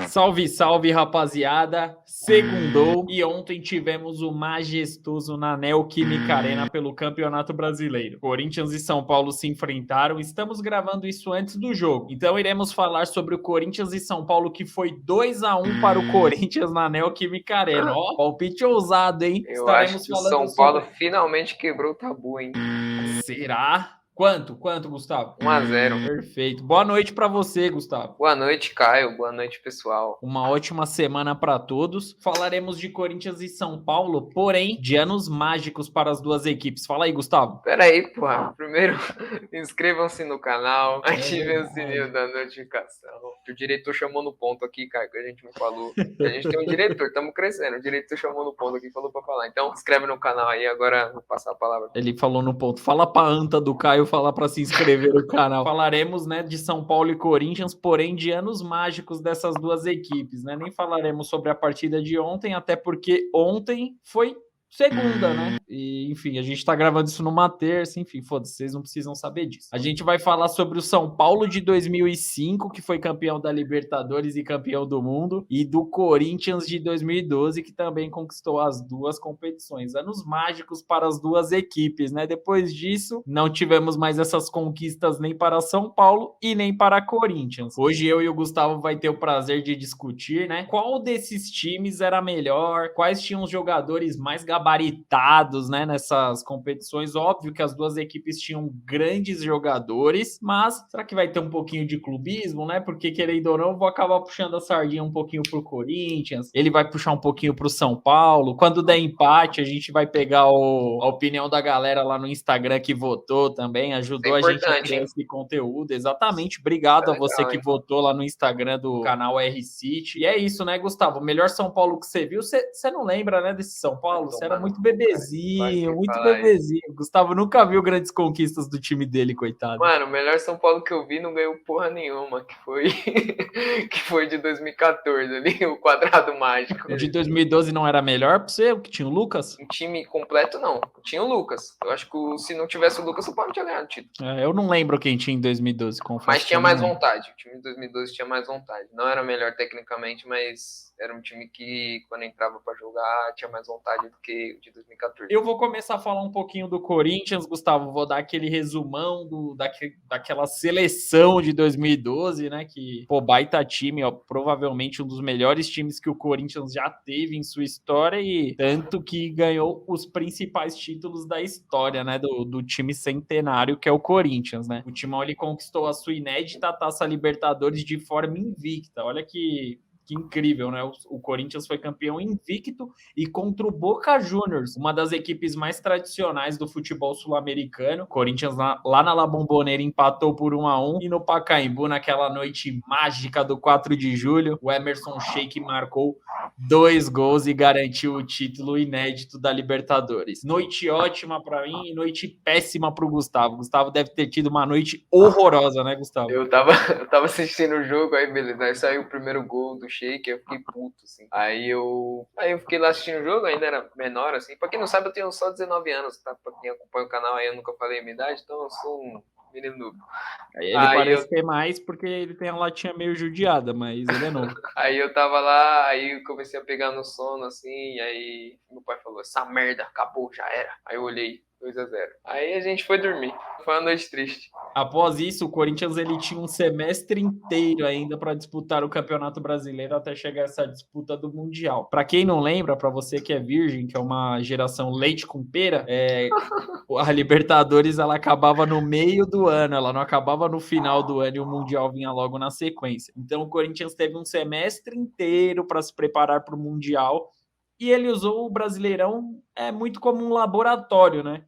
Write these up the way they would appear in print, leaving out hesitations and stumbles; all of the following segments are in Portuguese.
Salve, salve, rapaziada! Segundou e ontem tivemos o majestoso na Neoquímica Arena pelo Campeonato Brasileiro. Corinthians e São Paulo se enfrentaram. Estamos gravando isso antes do jogo. Então iremos falar sobre o Corinthians e São Paulo, que foi 2-1 para o Corinthians na Neoquímica Arena. Ó, palpite ousado, hein? Eu acho que o São Paulo finalmente quebrou o tabu, hein? Será? Quanto, Gustavo? 1-0. Perfeito. Boa noite para você, Gustavo. Boa noite, Caio. Boa noite, pessoal. Uma ótima semana para todos. Falaremos de Corinthians e São Paulo, porém, de anos mágicos para as duas equipes. Fala aí, Gustavo. Pera aí, porra. Primeiro, inscrevam-se no canal, ativem o sininho da notificação. O diretor chamou no ponto aqui, Caio, que a gente não falou. A gente tem um diretor, estamos crescendo. O diretor chamou no ponto aqui, falou para falar. Então, inscreve no canal aí, agora vou passar a palavra. Ele falou no ponto. Fala pra anta do Caio falar para se inscrever no canal. Falaremos, né, de São Paulo e Corinthians, porém de anos mágicos dessas duas equipes, né? Nem falaremos sobre a partida de ontem, até porque ontem foi segunda, né? E, enfim, a gente tá gravando isso numa terça, enfim, foda-se, vocês não precisam saber disso. A gente vai falar sobre o São Paulo de 2005, que foi campeão da Libertadores e campeão do mundo, e do Corinthians de 2012, que também conquistou as duas competições. Anos mágicos para as duas equipes, né? Depois disso, não tivemos mais essas conquistas nem para São Paulo e nem para Corinthians. Hoje eu e o Gustavo vai ter o prazer de discutir, né? Qual desses times era melhor, quais tinham os jogadores mais gabaritados, né, nessas competições. Óbvio que as duas equipes tinham grandes jogadores, mas será que vai ter um pouquinho de clubismo, né? Porque, querendo ou não, eu vou acabar puxando a sardinha um pouquinho pro Corinthians, ele vai puxar um pouquinho pro São Paulo. Quando der empate, a gente vai pegar a opinião da galera lá no Instagram que votou também, ajudou a gente a criar esse conteúdo. Exatamente. Obrigado a você que votou lá no Instagram do canal R-City. E é isso, né, Gustavo? O melhor São Paulo que você viu, você não lembra, né, desse São Paulo? Você era muito bebezinho, muito bebezinho. Gustavo nunca viu grandes conquistas do time dele, coitado. Mano, o melhor São Paulo que eu vi não ganhou porra nenhuma, que foi de 2014 ali, o quadrado mágico. O de 2012 não era melhor pra você, o que tinha o Lucas? Um time completo não, tinha o Lucas. Eu acho que se não tivesse o Lucas, o Paulo não tinha ganhado o título. Eu não lembro quem tinha em 2012, confesso. Mas tinha mais vontade, o time de 2012 tinha mais vontade. Não era melhor tecnicamente, mas era um time que, quando entrava para jogar, tinha mais vontade do que o de 2014. Eu vou começar a falar um pouquinho do Corinthians, Gustavo. Vou dar aquele resumão daquela seleção de 2012, né? Que, pô, baita time, ó, provavelmente um dos melhores times que o Corinthians já teve em sua história, e tanto que ganhou os principais títulos da história, né? Do time centenário, que é o Corinthians, né? O Timão, ele conquistou a sua inédita Taça Libertadores de forma invicta. Olha que incrível, né? O Corinthians foi campeão invicto e contra o Boca Juniors, uma das equipes mais tradicionais do futebol sul-americano. O Corinthians lá na La Bombonera empatou por 1-1 e no Pacaembu, naquela noite mágica do 4 de julho, o Emerson Sheik marcou 2 gols e garantiu o título inédito da Libertadores. Noite ótima para mim e noite péssima para o Gustavo. Gustavo deve ter tido uma noite horrorosa, né, Gustavo? Eu tava assistindo o jogo, aí beleza, aí saiu o primeiro gol do Sheik, eu fiquei puto, assim. Aí eu fiquei lá assistindo o jogo, ainda era menor, assim. Pra quem não sabe, eu tenho só 19 anos, tá? Pra quem acompanha o canal aí, eu nunca falei a minha idade, então eu sou um menino noob. Ele parece ter mais porque ele tem a latinha meio judiada, mas ele é novo. Aí eu tava lá, aí eu comecei a pegar no sono, assim, aí meu pai falou, essa merda, acabou, já era. Aí eu olhei, 2-0. Aí a gente foi dormir. Foi uma noite triste. Após isso, o Corinthians ele tinha um semestre inteiro ainda para disputar o Campeonato Brasileiro até chegar essa disputa do Mundial. Para quem não lembra, para você que é virgem, que é uma geração leite com pera, a Libertadores ela acabava no meio do ano, ela não acabava no final do ano e o Mundial vinha logo na sequência. Então o Corinthians teve um semestre inteiro para se preparar para o Mundial e ele usou o Brasileirão muito como um laboratório, né?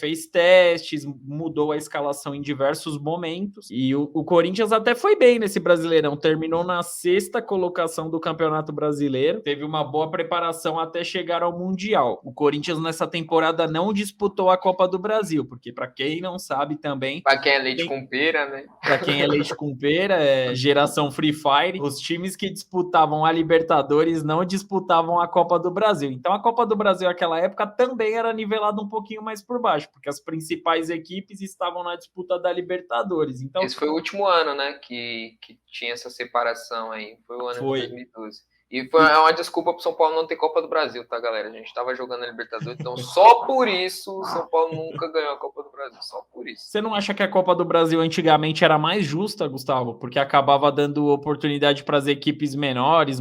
Fez testes, mudou a escalação em diversos momentos e o Corinthians até foi bem nesse Brasileirão, terminou na 6ª colocação do Campeonato Brasileiro, teve uma boa preparação até chegar ao Mundial. O Corinthians nessa temporada não disputou a Copa do Brasil, porque para quem não sabe também... Para quem é leite com pera, né? Para quem é leite com pera, geração Free Fire, os times que disputavam a Libertadores não disputavam a Copa do Brasil. Então a Copa do Brasil naquela época também era nivelada um pouquinho mais por por baixo, porque as principais equipes estavam na disputa da Libertadores. Então, esse foi o último ano, né, que tinha essa separação aí. Foi o ano de 2012. E foi uma desculpa pro São Paulo não ter Copa do Brasil, tá, galera? A gente tava jogando a Libertadores, então só por isso o São Paulo nunca ganhou a Copa do Brasil, só por isso. Você não acha que a Copa do Brasil antigamente era mais justa, Gustavo? Porque acabava dando oportunidade para as equipes menores,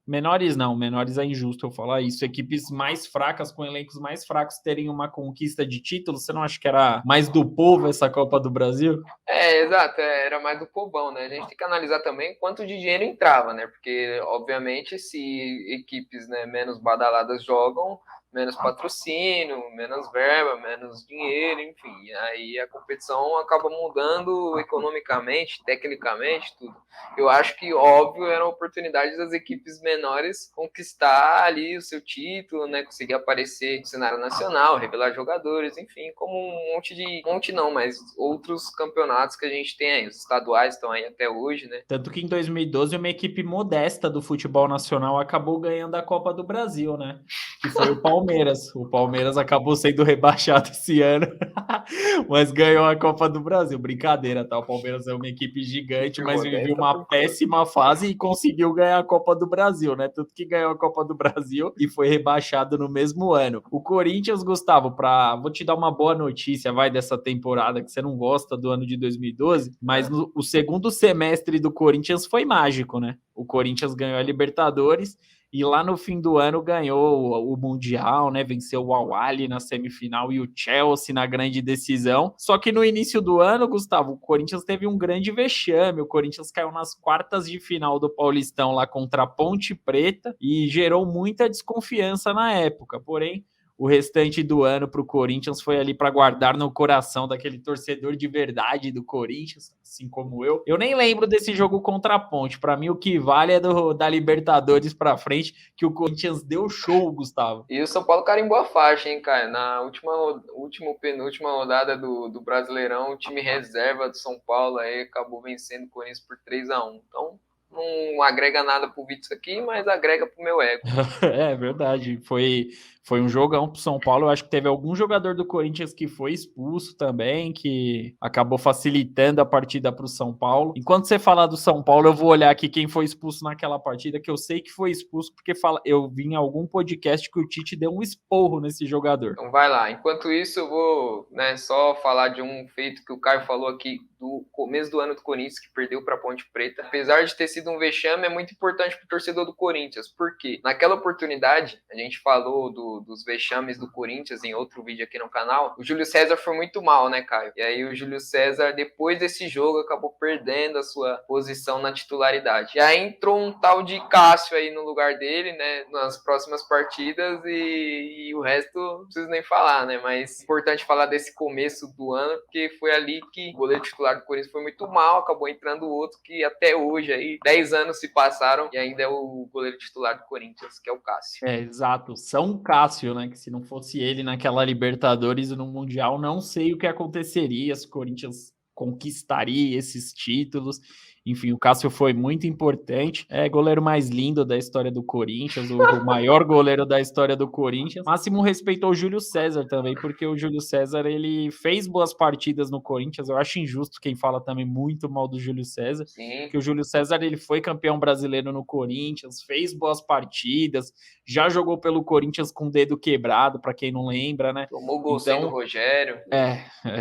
menores não, menores é injusto eu falar isso. Equipes mais fracas, com elencos mais fracos, terem uma conquista de título. Você não acha que era mais do povo essa Copa do Brasil? Exato, era mais do povão, né? A gente tem que analisar também quanto de dinheiro entrava, né? Porque, obviamente, se equipes, né, menos badaladas jogam, menos patrocínio, menos verba, menos dinheiro, enfim. Aí a competição acaba mudando economicamente, tecnicamente, tudo. Eu acho que, óbvio, era uma oportunidade das equipes menores conquistar ali o seu título, né? Conseguir aparecer no cenário nacional, revelar jogadores, enfim, como mas outros campeonatos que a gente tem aí. Os estaduais estão aí até hoje, né? Tanto que em 2012 uma equipe modesta do futebol nacional acabou ganhando a Copa do Brasil, né? Que foi o Palmeiras. O Palmeiras acabou sendo rebaixado esse ano, mas ganhou a Copa do Brasil. Brincadeira, tá? O Palmeiras é uma equipe gigante, mas viveu uma péssima fase e conseguiu ganhar a Copa do Brasil, né? Tanto que ganhou a Copa do Brasil e foi rebaixado no mesmo ano. O Corinthians, Gustavo, vou te dar uma boa notícia, vai, dessa temporada, que você não gosta do ano de 2012, mas o segundo semestre do Corinthians foi mágico, né? O Corinthians ganhou a Libertadores e lá no fim do ano ganhou o Mundial, né? Venceu o Al-Ahly na semifinal e o Chelsea na grande decisão. Só que no início do ano, Gustavo, o Corinthians teve um grande vexame. O Corinthians caiu nas quartas de final do Paulistão lá contra a Ponte Preta e gerou muita desconfiança na época. Porém, o restante do ano para o Corinthians foi ali para guardar no coração daquele torcedor de verdade do Corinthians, assim como eu. Eu nem lembro desse jogo contra a Ponte. Para mim, o que vale é da Libertadores para frente, que o Corinthians deu show, Gustavo. E o São Paulo carimbou a faixa, hein, cara? Na penúltima rodada do Brasileirão, o time reserva do São Paulo aí acabou vencendo o Corinthians por 3-1. Então, não agrega nada pro Vitor aqui, mas agrega pro meu ego. É verdade. Foi um jogão pro São Paulo. Eu acho que teve algum jogador do Corinthians que foi expulso também, que acabou facilitando a partida pro São Paulo. Enquanto você falar do São Paulo, eu vou olhar aqui quem foi expulso naquela partida, que eu sei que foi expulso, porque eu vi em algum podcast que o Tite deu um esporro nesse jogador. Então vai lá. Enquanto isso, eu vou, né, só falar de um feito que o Caio falou aqui do começo do ano do Corinthians, que perdeu para a Ponte Preta. Apesar de ter sido um vexame, é muito importante para o torcedor do Corinthians. Por quê? Naquela oportunidade, a gente falou dos vexames do Corinthians em outro vídeo aqui no canal. O Júlio César foi muito mal, né, Caio? E aí o Júlio César, depois desse jogo, acabou perdendo a sua posição na titularidade. E aí entrou um tal de Cássio aí no lugar dele, né, nas próximas partidas, e o resto não preciso nem falar, né? Mas é importante falar desse começo do ano, porque foi ali que o goleiro titular do Corinthians foi muito mal, acabou entrando outro que até hoje, aí 10 anos se passaram e ainda é o goleiro titular do Corinthians, que é o Cássio. Exato. São Cássio, né? Que se não fosse ele naquela Libertadores e no Mundial, não sei o que aconteceria, se o Corinthians conquistaria esses títulos. Enfim, o Cássio foi muito importante. É goleiro mais lindo da história do Corinthians, o maior goleiro da história do Corinthians. Máximo respeito ao Júlio César também, porque o Júlio César, ele fez boas partidas no Corinthians. Eu acho injusto quem fala também muito mal do Júlio César. Sim. Que o Júlio César, ele foi campeão brasileiro no Corinthians, fez boas partidas, já jogou pelo Corinthians com o dedo quebrado, para quem não lembra, né? Tomou gol sem do Rogério.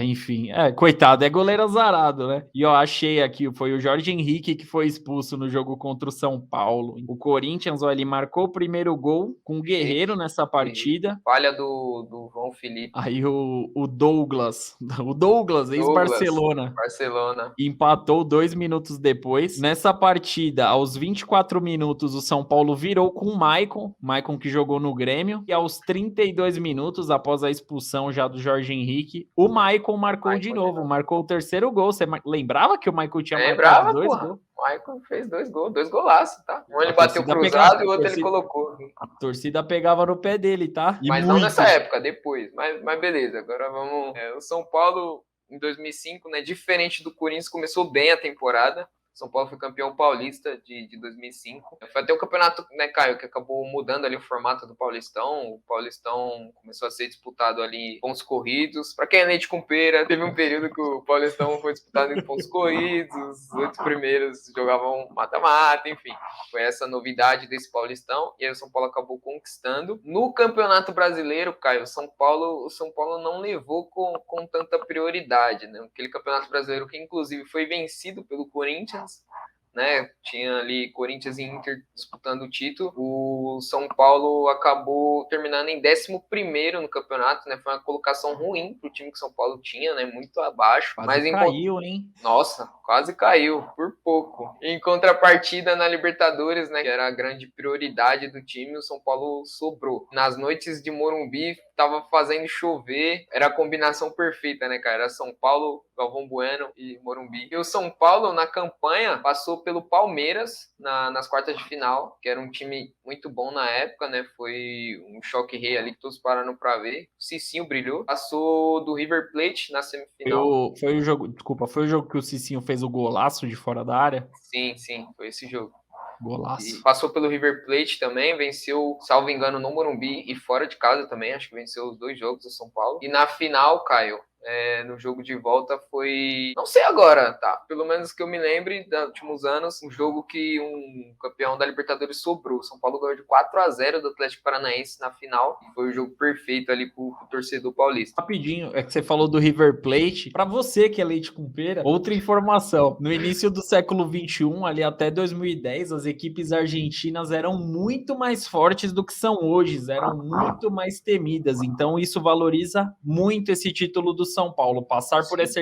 Enfim, coitado, é goleiro azarado, né? E eu achei aqui, foi o Jorge Henrique que foi expulso no jogo contra o São Paulo. O Corinthians, ele marcou o primeiro gol com o Guerreiro nessa partida. Falha do João Felipe. Aí o Douglas, ex-Barcelona, empatou 2 minutos depois. Nessa partida, aos 24 minutos, o São Paulo virou com o Maicon que jogou no Grêmio, e aos 32 minutos, após a expulsão já do Jorge Henrique, o Maicon marcou de novo, marcou o terceiro gol. Você lembrava que o Maicon tinha marcado 2 gols? O Maicon fez 2 gols, 2 golaços, tá? Um ele bateu cruzado e o outro ele colocou. A torcida pegava no pé dele, tá? Mas não nessa época, depois. Mas beleza, agora vamos... o São Paulo, em 2005, né, diferente do Corinthians, começou bem a temporada. São Paulo foi campeão paulista de 2005. Foi até o campeonato, né, Caio, que acabou mudando ali o formato do Paulistão. O Paulistão começou a ser disputado ali em pontos corridos. Para quem é leite com pera, teve um período que o Paulistão foi disputado em pontos corridos, os 8 primeiros jogavam mata-mata, enfim. Foi essa novidade desse Paulistão, e aí o São Paulo acabou conquistando. No Campeonato Brasileiro, Caio, o São Paulo não levou com tanta prioridade, né? Aquele Campeonato Brasileiro que inclusive foi vencido pelo Corinthians, né? Tinha ali Corinthians e Inter disputando o título. O São Paulo acabou terminando em 11º no campeonato, né? Foi uma colocação ruim pro time que o São Paulo tinha, né? Muito abaixo. Quase caiu, hein? Nossa, quase caiu, por pouco. Em contrapartida na Libertadores, né? Que era a grande prioridade do time, o São Paulo sobrou. Nas noites de Morumbi, tava fazendo chover, era a combinação perfeita, né, cara? Era São Paulo, Galvão Bueno e Morumbi. E o São Paulo, na campanha, passou pelo Palmeiras nas quartas de final, que era um time muito bom na época, né? Foi um choque rei ali que todos pararam pra ver. O Cicinho brilhou. Passou do River Plate na semifinal. Foi o jogo que o Cicinho fez o golaço de fora da área? Sim, foi esse jogo. Golaço. E passou pelo River Plate também, venceu, salvo engano, no Morumbi e fora de casa também, acho que venceu os 2 jogos do São Paulo. E na final, Caio, no jogo de volta foi... Não sei agora, tá? Pelo menos que eu me lembre dos últimos anos, um jogo que um campeão da Libertadores sobrou. São Paulo ganhou de 4-0 do Atlético Paranaense na final. Foi o jogo perfeito ali pro torcedor paulista. Rapidinho, é que você falou do River Plate. Pra você que é leite com pera, outra informação. No início do século XXI, ali até 2010, as equipes argentinas eram muito mais fortes do que são hoje. Eram muito mais temidas. Então isso valoriza muito esse título do São Paulo. Passar por essa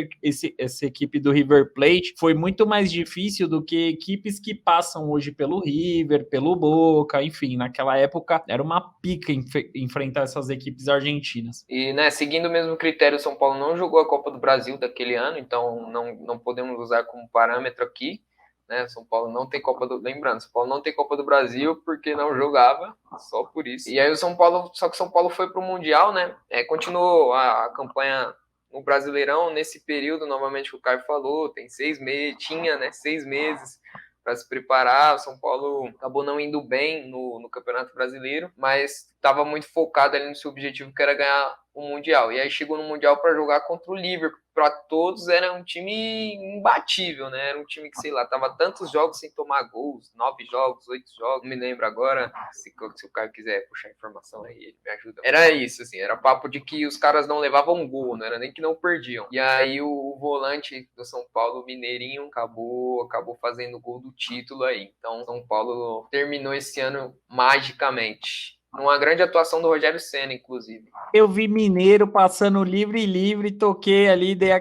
equipe do River Plate foi muito mais difícil do que equipes que passam hoje pelo River, pelo Boca, enfim, naquela época era uma pica enfrentar essas equipes argentinas. E, né, seguindo o mesmo critério, o São Paulo não jogou a Copa do Brasil daquele ano, então não podemos usar como parâmetro aqui, né? São Paulo não tem Copa do... Lembrando, São Paulo não tem Copa do Brasil porque não jogava, só por isso. E aí só que o São Paulo foi pro Mundial, né? Continuou a campanha no Brasileirão, nesse período, novamente, que o Caio falou, tem 6 meses, tinha, né, 6 meses para se preparar. O São Paulo acabou não indo bem no Campeonato Brasileiro, mas estava muito focado ali no seu objetivo, que era ganhar o Mundial. E aí chegou no Mundial para jogar contra o Liverpool. Para todos era um time imbatível, né? Era um time que, sei lá, tava tantos jogos sem tomar gols, 9 jogos, 8 jogos, não me lembro agora. Se o Caio quiser puxar informação aí, ele me ajuda. Era isso, assim, era papo de que os caras não levavam gol, não era nem que não perdiam. E aí o volante do São Paulo, Mineirinho, acabou fazendo gol do título aí. Então, São Paulo terminou esse ano magicamente. Numa grande atuação do Rogério Ceni, inclusive. Eu vi Mineiro passando livre, toquei ali, dei a...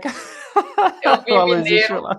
Eu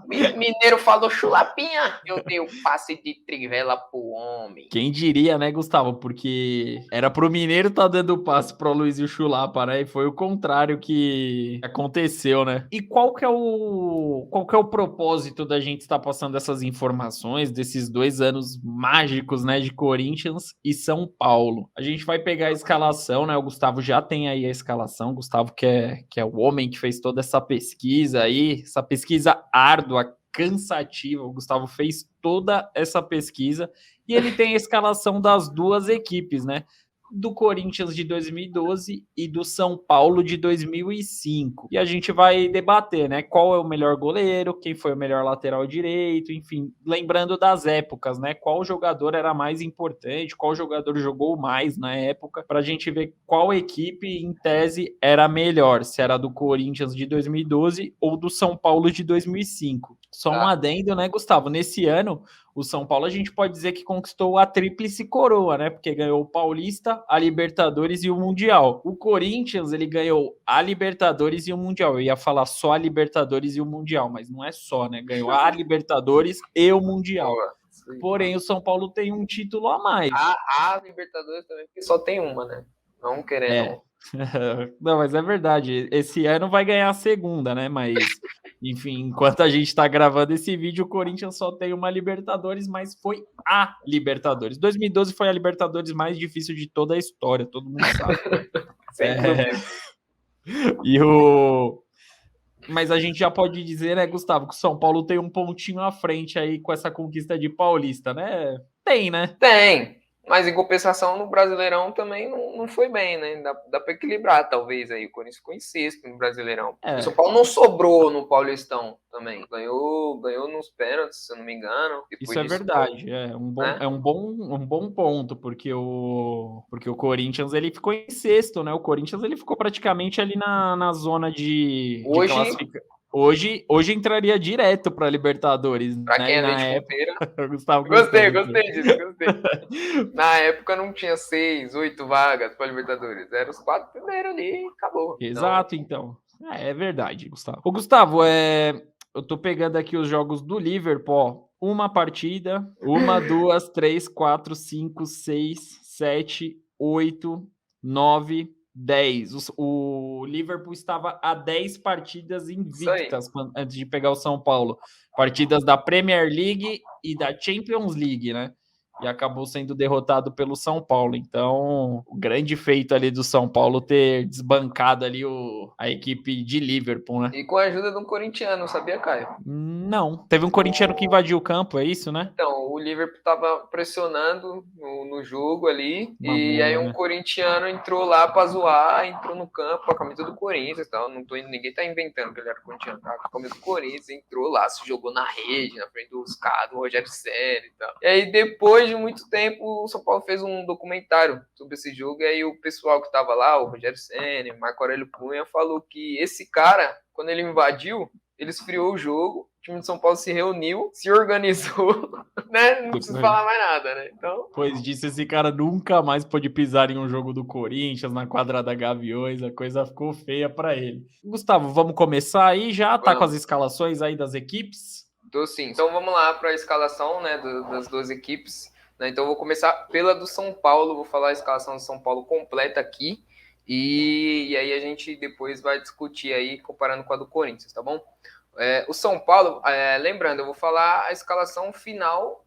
vi Mineiro falou chulapinha. Eu dei o passe de trivela pro homem. Quem diria, né, Gustavo? Porque era pro Mineiro tá dando o passe pro Luizinho Chulapa, né? E foi o contrário que aconteceu, né? E qual que é o propósito da gente estar passando essas informações desses 2 anos mágicos, né, de Corinthians e São Paulo? A gente vai pegar a escalação, né? O Gustavo já tem aí a escalação. O Gustavo que é o homem que fez toda essa pesquisa aí, essa pesquisa árdua, cansativa. O Gustavo fez toda essa pesquisa e ele tem a escalação das 2 equipes, né? Do Corinthians de 2012 e do São Paulo de 2005. E a gente vai debater, né? Qual é o melhor goleiro, quem foi o melhor lateral direito, enfim, lembrando das épocas, né? Qual jogador era mais importante, qual jogador jogou mais na época, para a gente ver qual equipe, em tese, era melhor, se era do Corinthians de 2012 ou do São Paulo de 2005. Só um adendo, né, Gustavo? Nesse ano, o São Paulo a gente pode dizer que conquistou a tríplice coroa, né? Porque ganhou o Paulista, a Libertadores e o Mundial. O Corinthians, ele ganhou a Libertadores e o Mundial. Eu ia falar só a Libertadores e o Mundial, mas não é só, né? Ganhou a Libertadores e o Mundial. Porém, o São Paulo tem um título a mais. A Libertadores também, porque só tem uma, né? Não querendo... Não, mas é verdade. Esse ano vai ganhar a segunda, né? Mas, enfim, enquanto a gente tá gravando esse vídeo, o Corinthians só tem uma Libertadores, mas foi a Libertadores. 2012 foi a Libertadores mais difícil de toda a história, todo mundo sabe. Mas a gente já pode dizer, né, Gustavo, que o São Paulo tem um pontinho à frente aí com essa conquista de Paulista, né? Tem, né? Tem, mas em compensação no Brasileirão também não foi bem, né? Dá para equilibrar, talvez, aí. O Corinthians ficou em sexto no Brasileirão. O São Paulo não sobrou no Paulistão também. Ganhou nos pênaltis, se eu não me engano. Isso é verdade, é um bom ponto, porque o Corinthians ele ficou em sexto, né? O Corinthians ele ficou praticamente ali na zona de classificação. Hoje entraria direto para Libertadores, pra né? quem E é na leite época, ponteira. Gustavo Gostei disso. disso. Na época não tinha 6, 8 vagas para Libertadores. Eram os 4 primeiros ali e acabou. Exato, então. É verdade, Gustavo. Ô, Gustavo, eu tô pegando aqui os jogos do Liverpool. Ó. Uma partida, uma, duas, três, quatro, cinco, seis, sete, oito, nove, 10. O Liverpool estava a 10 partidas invictas antes de pegar o São Paulo. Partidas da Premier League e da Champions League, né? E acabou sendo derrotado pelo São Paulo. Então, o grande feito ali do São Paulo ter desbancado ali a equipe de Liverpool, né? E com a ajuda de um corintiano, sabia, Caio? Não. Teve um corintiano que invadiu o campo, é isso, né? Então, o Liverpool estava pressionando no jogo ali, e aí Mamona, um né? corintiano entrou lá para zoar, entrou no campo com a camisa do Corinthians e tal. Ninguém tá inventando que ele era corintiano, tá? Com a camisa do Corinthians, entrou lá, se jogou na rede, na frente dos caras, do Rogério Ceni e tal. E aí, depois de muito tempo, o São Paulo fez um documentário sobre esse jogo, e aí o pessoal que tava lá, o Rogério Ceni, Marco Aurélio Cunha, falou que esse cara, quando ele invadiu, ele esfriou o jogo, o time de São Paulo se reuniu, se organizou, né? Não preciso falar mais nada, né? Então. Pois disso, esse cara nunca mais pôde pisar em um jogo do Corinthians, na quadra da Gaviões, a coisa ficou feia para ele. Gustavo, vamos começar aí já? Tá com as escalações aí das equipes? Tô sim. Então vamos lá para a escalação, né, das duas equipes. Né? Então eu vou começar pela do São Paulo, vou falar a escalação do São Paulo completa aqui. E aí a gente depois vai discutir aí, comparando com a do Corinthians, tá bom? O São Paulo, lembrando, eu vou falar a escalação final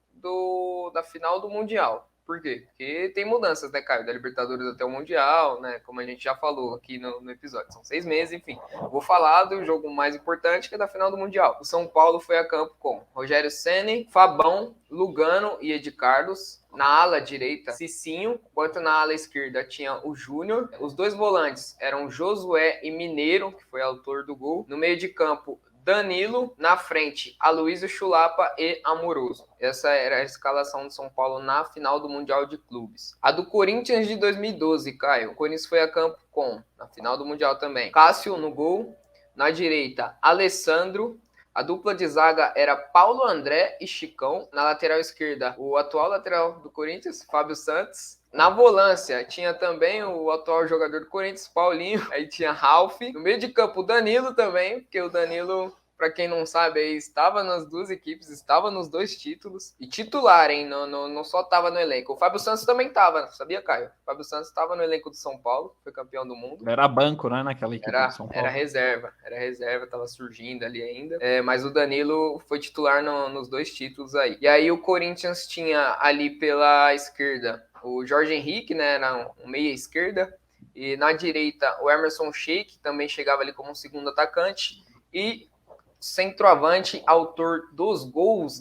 da final do Mundial. Por quê? Porque tem mudanças, né, Caio? Da Libertadores até o Mundial, né? Como a gente já falou aqui no episódio. São 6 meses, enfim. Vou falar do jogo mais importante, que é da final do Mundial. O São Paulo foi a campo com Rogério Ceni, Fabão, Lugano e Ed Carlos. Na ala direita, Cicinho, enquanto na ala esquerda tinha o Júnior. Os dois volantes eram Josué e Mineiro, que foi autor do gol. No meio de campo, Danilo, na frente, Aloysio Chulapa e Amoroso. Essa era a escalação do São Paulo na final do Mundial de Clubes. A do Corinthians de 2012, Caio. O Corinthians foi a campo com, na final do Mundial também, Cássio no gol. Na direita, Alessandro. A dupla de zaga era Paulo André e Chicão. Na lateral esquerda, o atual lateral do Corinthians, Fábio Santos. Na volância, tinha também o atual jogador do Corinthians, Paulinho. Aí tinha Ralf. No meio de campo, o Danilo também, porque o Danilo, para quem não sabe, aí estava nas duas equipes, estava nos dois títulos. E titular, hein? Não só estava no elenco. O Fábio Santos também estava, sabia, Caio? O Fábio Santos estava no elenco do São Paulo, foi campeão do mundo. Era banco, né, naquela equipe do São Paulo. Era reserva, estava surgindo ali ainda. Mas o Danilo foi titular nos dois títulos aí. E aí o Corinthians tinha ali pela esquerda o Jorge Henrique, né, era um meia esquerda, e na direita o Emerson Sheik, também chegava ali como um segundo atacante, e centroavante, autor dos gols,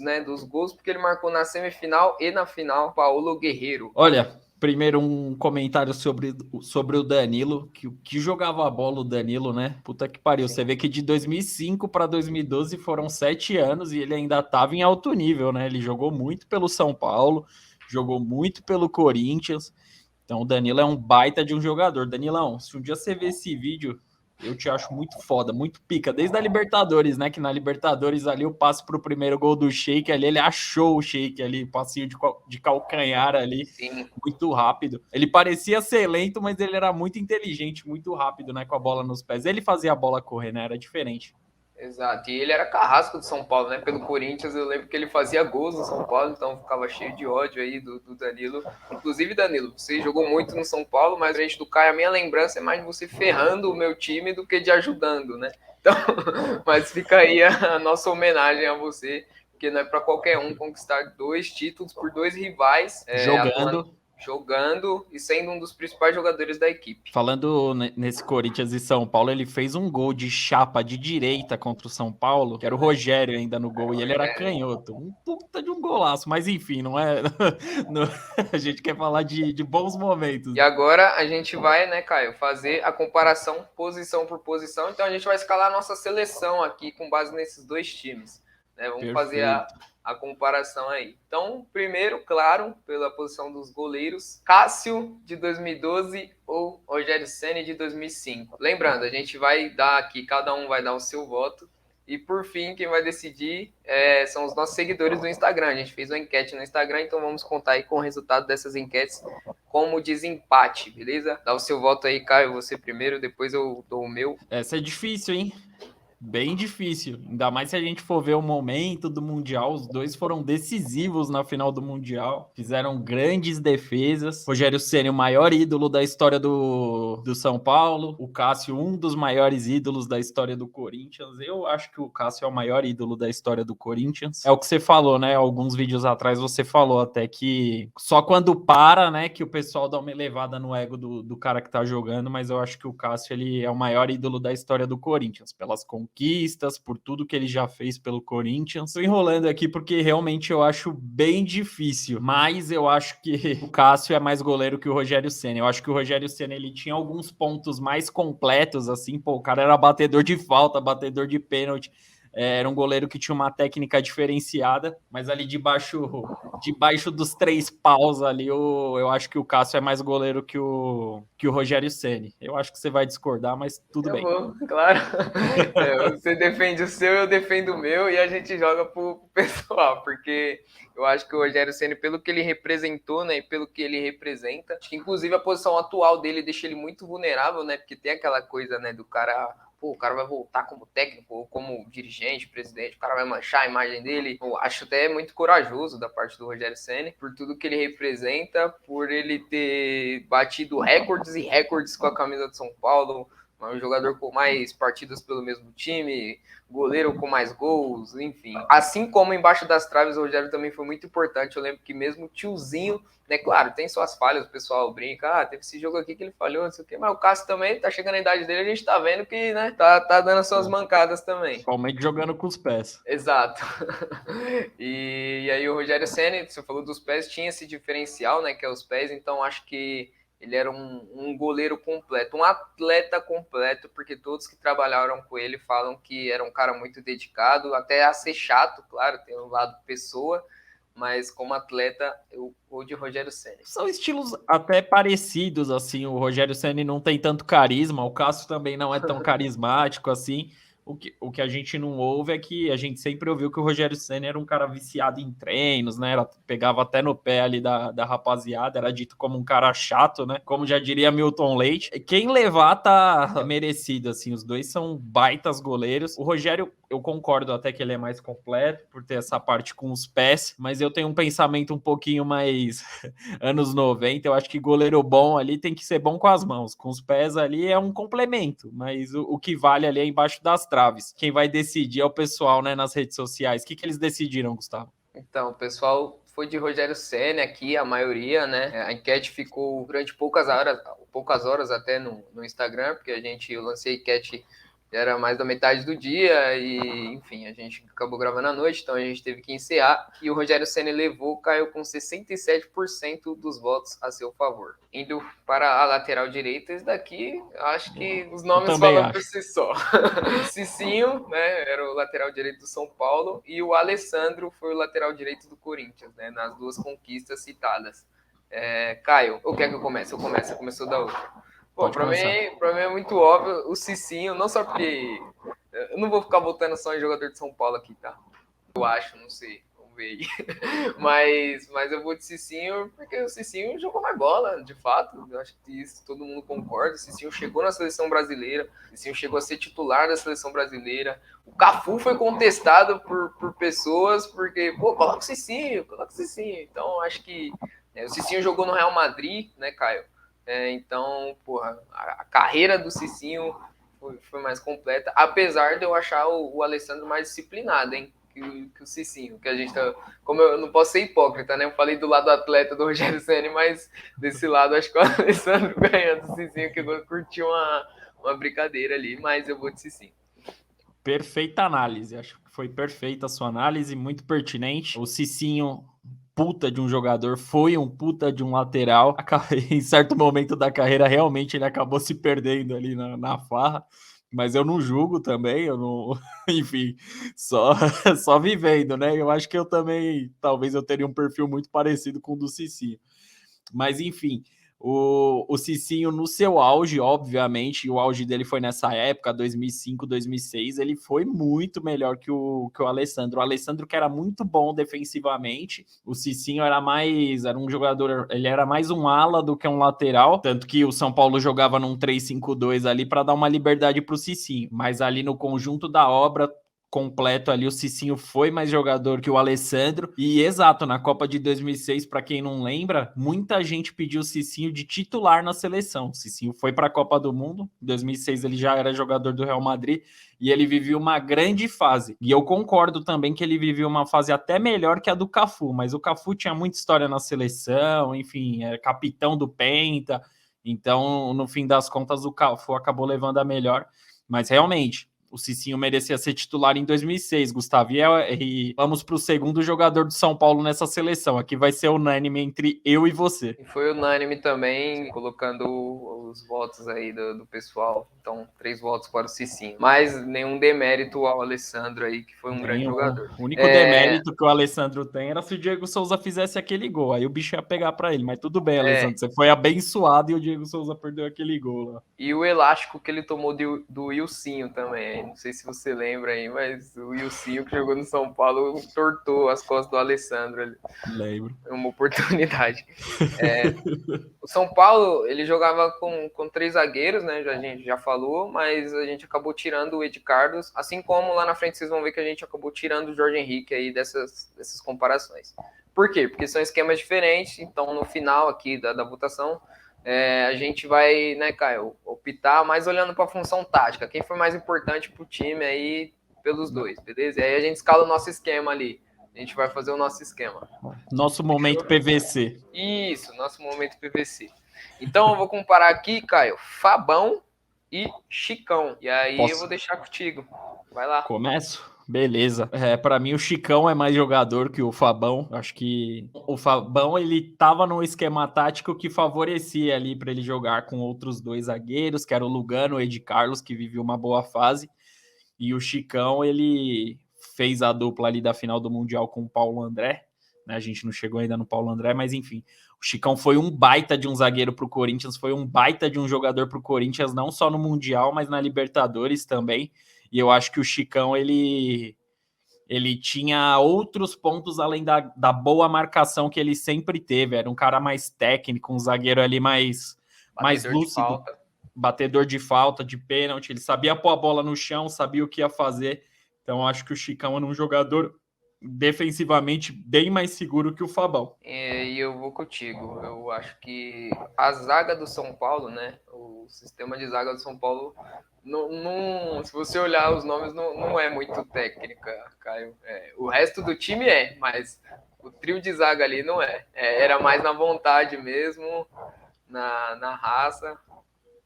porque ele marcou na semifinal e na final, Paulo Guerreiro. Olha, primeiro um comentário sobre o Danilo, que jogava a bola o Danilo, né? Puta que pariu, sim. Você vê que de 2005 para 2012 foram 7 anos e ele ainda estava em alto nível, né? Ele jogou muito pelo São Paulo, jogou muito pelo Corinthians. Então o Danilo é um baita de um jogador. Danilão, se um dia você ver esse vídeo, eu te acho muito foda, muito pica. Desde a Libertadores, né? Que na Libertadores ali o passe pro primeiro gol do Sheik ali, ele achou o Sheik ali, passinho de calcanhar ali, sim, muito rápido. Ele parecia ser lento, mas ele era muito inteligente, muito rápido, né? Com a bola nos pés. Ele fazia a bola correr, né? Era diferente. Exato, e ele era carrasco do São Paulo, né? Pelo Corinthians, eu lembro que ele fazia gols no São Paulo, então ficava cheio de ódio aí do Danilo. Inclusive, Danilo, você jogou muito no São Paulo, mas a gente do Caio, a minha lembrança é mais de você ferrando o meu time do que de ajudando, né? Então, mas fica aí a nossa homenagem a você, porque não é para qualquer um conquistar 2 títulos por 2 rivais. jogando e sendo um dos principais jogadores da equipe. Falando nesse Corinthians e São Paulo, ele fez um gol de chapa de direita contra o São Paulo, que era o Rogério ainda no gol, e ele era canhoto. Um puta de um golaço, mas enfim, não é. A gente quer falar de bons momentos. E agora a gente vai, né, Caio, fazer a comparação posição por posição. Então a gente vai escalar a nossa seleção aqui com base nesses dois times. Né? Vamos fazer a comparação aí. Então, primeiro, claro, pela posição dos goleiros, Cássio de 2012 ou Rogério Ceni de 2005. Lembrando, a gente vai dar aqui, cada um vai dar o seu voto. E por fim, quem vai decidir são os nossos seguidores do Instagram. A gente fez uma enquete no Instagram, então vamos contar aí com o resultado dessas enquetes como desempate, beleza? Dá o seu voto aí, Caio, você primeiro, depois eu dou o meu. Essa é difícil, hein? Bem difícil, ainda mais se a gente for ver o momento do Mundial, os dois foram decisivos na final do Mundial, fizeram grandes defesas. Rogério Ceni, o maior ídolo da história do São Paulo, o Cássio, um dos maiores ídolos da história do Corinthians. Eu acho que o Cássio é o maior ídolo da história do Corinthians. É o que você falou, né? Alguns vídeos atrás você falou até que só quando para, né, que o pessoal dá uma elevada no ego do cara que tá jogando, mas eu acho que o Cássio, ele é o maior ídolo da história do Corinthians, pelas conquistas, por tudo que ele já fez pelo Corinthians. Tô enrolando aqui porque realmente eu acho bem difícil, mas eu acho que o Cássio é mais goleiro que o Rogério Ceni. Eu acho que o Rogério Ceni, ele tinha alguns pontos mais completos, assim, pô, o cara era batedor de falta, batedor de pênalti, era um goleiro que tinha uma técnica diferenciada, mas ali debaixo dos 3 paus ali, eu acho que o Cássio é mais goleiro que o Rogério Ceni. Eu acho que você vai discordar, mas tudo bem. Vou, claro. Você defende o seu, eu defendo o meu e a gente joga pro pessoal, porque eu acho que o Rogério Ceni, pelo que ele representou, né, e pelo que ele representa, acho que inclusive a posição atual dele deixa ele muito vulnerável, né, porque tem aquela coisa, né, do cara, pô, o cara vai voltar como técnico ou como dirigente, presidente, o cara vai manchar a imagem dele. Pô, acho até muito corajoso da parte do Rogério Ceni, por tudo que ele representa, por ele ter batido recordes e recordes com a camisa de São Paulo, um jogador com mais partidas pelo mesmo time, goleiro com mais gols, enfim. Assim como embaixo das traves, o Rogério também foi muito importante. Eu lembro que mesmo o tiozinho, né, claro, tem suas falhas, o pessoal brinca, teve esse jogo aqui que ele falhou, não sei o quê, mas o Cássio também tá chegando na idade dele, a gente tá vendo que, né, tá dando as suas mancadas também. Principalmente jogando com os pés. Exato. E aí o Rogério Ceni, você falou dos pés, tinha esse diferencial, né, que é os pés, então acho que ele era um goleiro completo, um atleta completo, porque todos que trabalharam com ele falam que era um cara muito dedicado, até a ser chato, claro, tem um lado pessoa, mas como atleta, eu vou de Rogério Ceni. São estilos até parecidos, assim, o Rogério Ceni não tem tanto carisma, o Cássio também não é tão carismático, assim. O que a gente não ouve é que a gente sempre ouviu que o Rogério Ceni era um cara viciado em treinos, né? Pegava até no pé ali da rapaziada, era dito como um cara chato, né? Como já diria Milton Leite. Quem levar tá merecido, assim. Os dois são baitas goleiros. O Rogério, eu concordo até que ele é mais completo por ter essa parte com os pés, mas eu tenho um pensamento um pouquinho mais anos 90. Eu acho que goleiro bom ali tem que ser bom com as mãos. Com os pés ali é um complemento, mas o que vale ali é embaixo das traves. Quem vai decidir é o pessoal, né, nas redes sociais. O que eles decidiram, Gustavo? Então, o pessoal foi de Rogério Ceni aqui, a maioria, né? A enquete ficou durante poucas horas até no Instagram, porque eu lancei a enquete, era mais da metade do dia e, enfim, a gente acabou gravando à noite, então a gente teve que encerrar. E o Rogério Ceni caiu com 67% dos votos a seu favor. Indo para a lateral direita, esse daqui, acho que os nomes falam por si só. Cicinho, né, era o lateral direito do São Paulo, e o Alessandro foi o lateral direito do Corinthians, né, nas duas conquistas citadas. Caio, ou quer que eu comece? Você começou da outra. Pô, pra mim é muito óbvio o Cicinho, não só porque eu não vou ficar voltando só em jogador de São Paulo aqui, tá? Eu acho, não sei, vamos ver aí. Mas eu vou de Cicinho porque o Cicinho jogou mais bola, de fato. Eu acho que isso todo mundo concorda. O Cicinho chegou na seleção brasileira, o Cicinho chegou a ser titular da seleção brasileira. O Cafu foi contestado por pessoas porque, pô, coloca o Cicinho. Então, acho que o Cicinho jogou no Real Madrid, né, Caio? Então, porra, a carreira do Cicinho foi mais completa, apesar de eu achar o Alessandro mais disciplinado, hein? que o Cicinho, que a gente tá... Como eu não posso ser hipócrita, né? Eu falei do lado atleta do Rogério Ceni, mas desse lado acho que o Alessandro ganhando o Cicinho, que curtiu uma brincadeira ali, mas eu vou de Cicinho. Perfeita análise, acho que foi perfeita a sua análise, muito pertinente. O Cicinho, puta de um jogador, foi um puta de um lateral. Em certo momento da carreira, realmente ele acabou se perdendo ali na farra, mas eu não julgo também, eu não. Enfim, só, só vivendo, né? Eu acho que eu também, talvez eu teria um perfil muito parecido com o do Cicinho. Mas enfim, o Cicinho no seu auge, obviamente, e o auge dele foi nessa época, 2005, 2006, ele foi muito melhor que o Alessandro. O Alessandro que era muito bom defensivamente, o Cicinho era um jogador, ele era mais um ala do que um lateral, tanto que o São Paulo jogava num 3-5-2 ali para dar uma liberdade para o Cicinho, mas ali no conjunto da obra, completo ali, o Cicinho foi mais jogador que o Alessandro, e exato, na Copa de 2006, para quem não lembra, muita gente pediu o Cicinho de titular na seleção. O Cicinho foi para a Copa do Mundo, em 2006 ele já era jogador do Real Madrid, e ele viveu uma grande fase, e eu concordo também que ele viveu uma fase até melhor que a do Cafu, mas o Cafu tinha muita história na seleção, enfim, é capitão do Penta, então no fim das contas o Cafu acabou levando a melhor, mas realmente o Cicinho merecia ser titular em 2006, Gustavo. E vamos para o segundo jogador do São Paulo nessa seleção. Aqui vai ser unânime entre eu e você. E foi unânime também, colocando os votos aí do pessoal. Então, 3 votos para o Cicinho. Mas nenhum demérito ao Alessandro aí, que foi um grande jogador. O único demérito que o Alessandro tem era se o Diego Souza fizesse aquele gol. Aí o bicho ia pegar para ele. Mas tudo bem, Alessandro. Você foi abençoado e o Diego Souza perdeu aquele gol lá. E o elástico que ele tomou do Wilsinho também. Não sei se você lembra aí, mas o Wilsinho que jogou no São Paulo tortou as costas do Alessandro ali. Lembro. É uma oportunidade. O São Paulo, ele jogava com 3 zagueiros, né? A gente já falou, mas a gente acabou tirando o Ed Carlos, assim como lá na frente vocês vão ver que a gente acabou tirando o Jorge Henrique aí dessas comparações. Por quê? Porque são esquemas diferentes, então no final aqui da votação, a gente vai, né, Caio, optar mais olhando para a função tática. Quem foi mais importante para o time aí pelos dois, beleza? E aí a gente escala o nosso esquema ali. A gente vai fazer o nosso esquema. Nosso momento PVC. Isso, nosso momento PVC. Então eu vou comparar aqui, Caio, Fabão e Chicão. E aí eu vou deixar contigo. Vai lá. Começo? Beleza. Para mim, o Chicão é mais jogador que o Fabão. Acho que o Fabão ele tava num esquema tático que favorecia ali para ele jogar com outros 2 zagueiros, que era o Lugano e o Ed Carlos, que vivia uma boa fase. E o Chicão ele fez a dupla ali da final do Mundial com o Paulo André. Né? A gente não chegou ainda no Paulo André, mas enfim. O Chicão foi um baita de um zagueiro para o Corinthians, foi um baita de um jogador para o Corinthians, não só no Mundial, mas na Libertadores também. E eu acho que o Chicão, ele tinha outros pontos além da boa marcação que ele sempre teve. Era um cara mais técnico, um zagueiro ali mais lúcido. Batedor de falta, de pênalti. Ele sabia pôr a bola no chão, sabia o que ia fazer. Então, acho que o Chicão era um jogador defensivamente bem mais seguro que o Fabão. E eu vou contigo. Eu acho que a zaga do São Paulo, né? O sistema de zaga do São Paulo, se você olhar os nomes, não é muito técnica, Caio. O resto do time mas o trio de zaga ali não é. Era mais na vontade mesmo, na raça.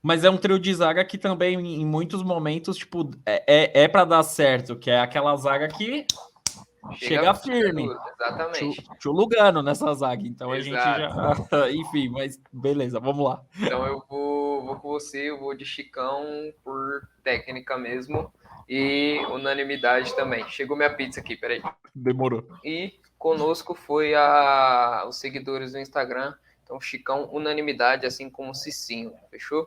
Mas é um trio de zaga que também, em muitos momentos, tipo, é para dar certo, que é aquela zaga que chega firme. Exatamente. Tio Lugano nessa zaga, então exato. A gente já... Enfim, mas beleza, vamos lá. Então eu vou com você, eu vou de Chicão por técnica mesmo e unanimidade também. Chegou minha pizza aqui, peraí. Demorou. E conosco foi os seguidores do Instagram, então Chicão, unanimidade, assim como o Cicinho, fechou?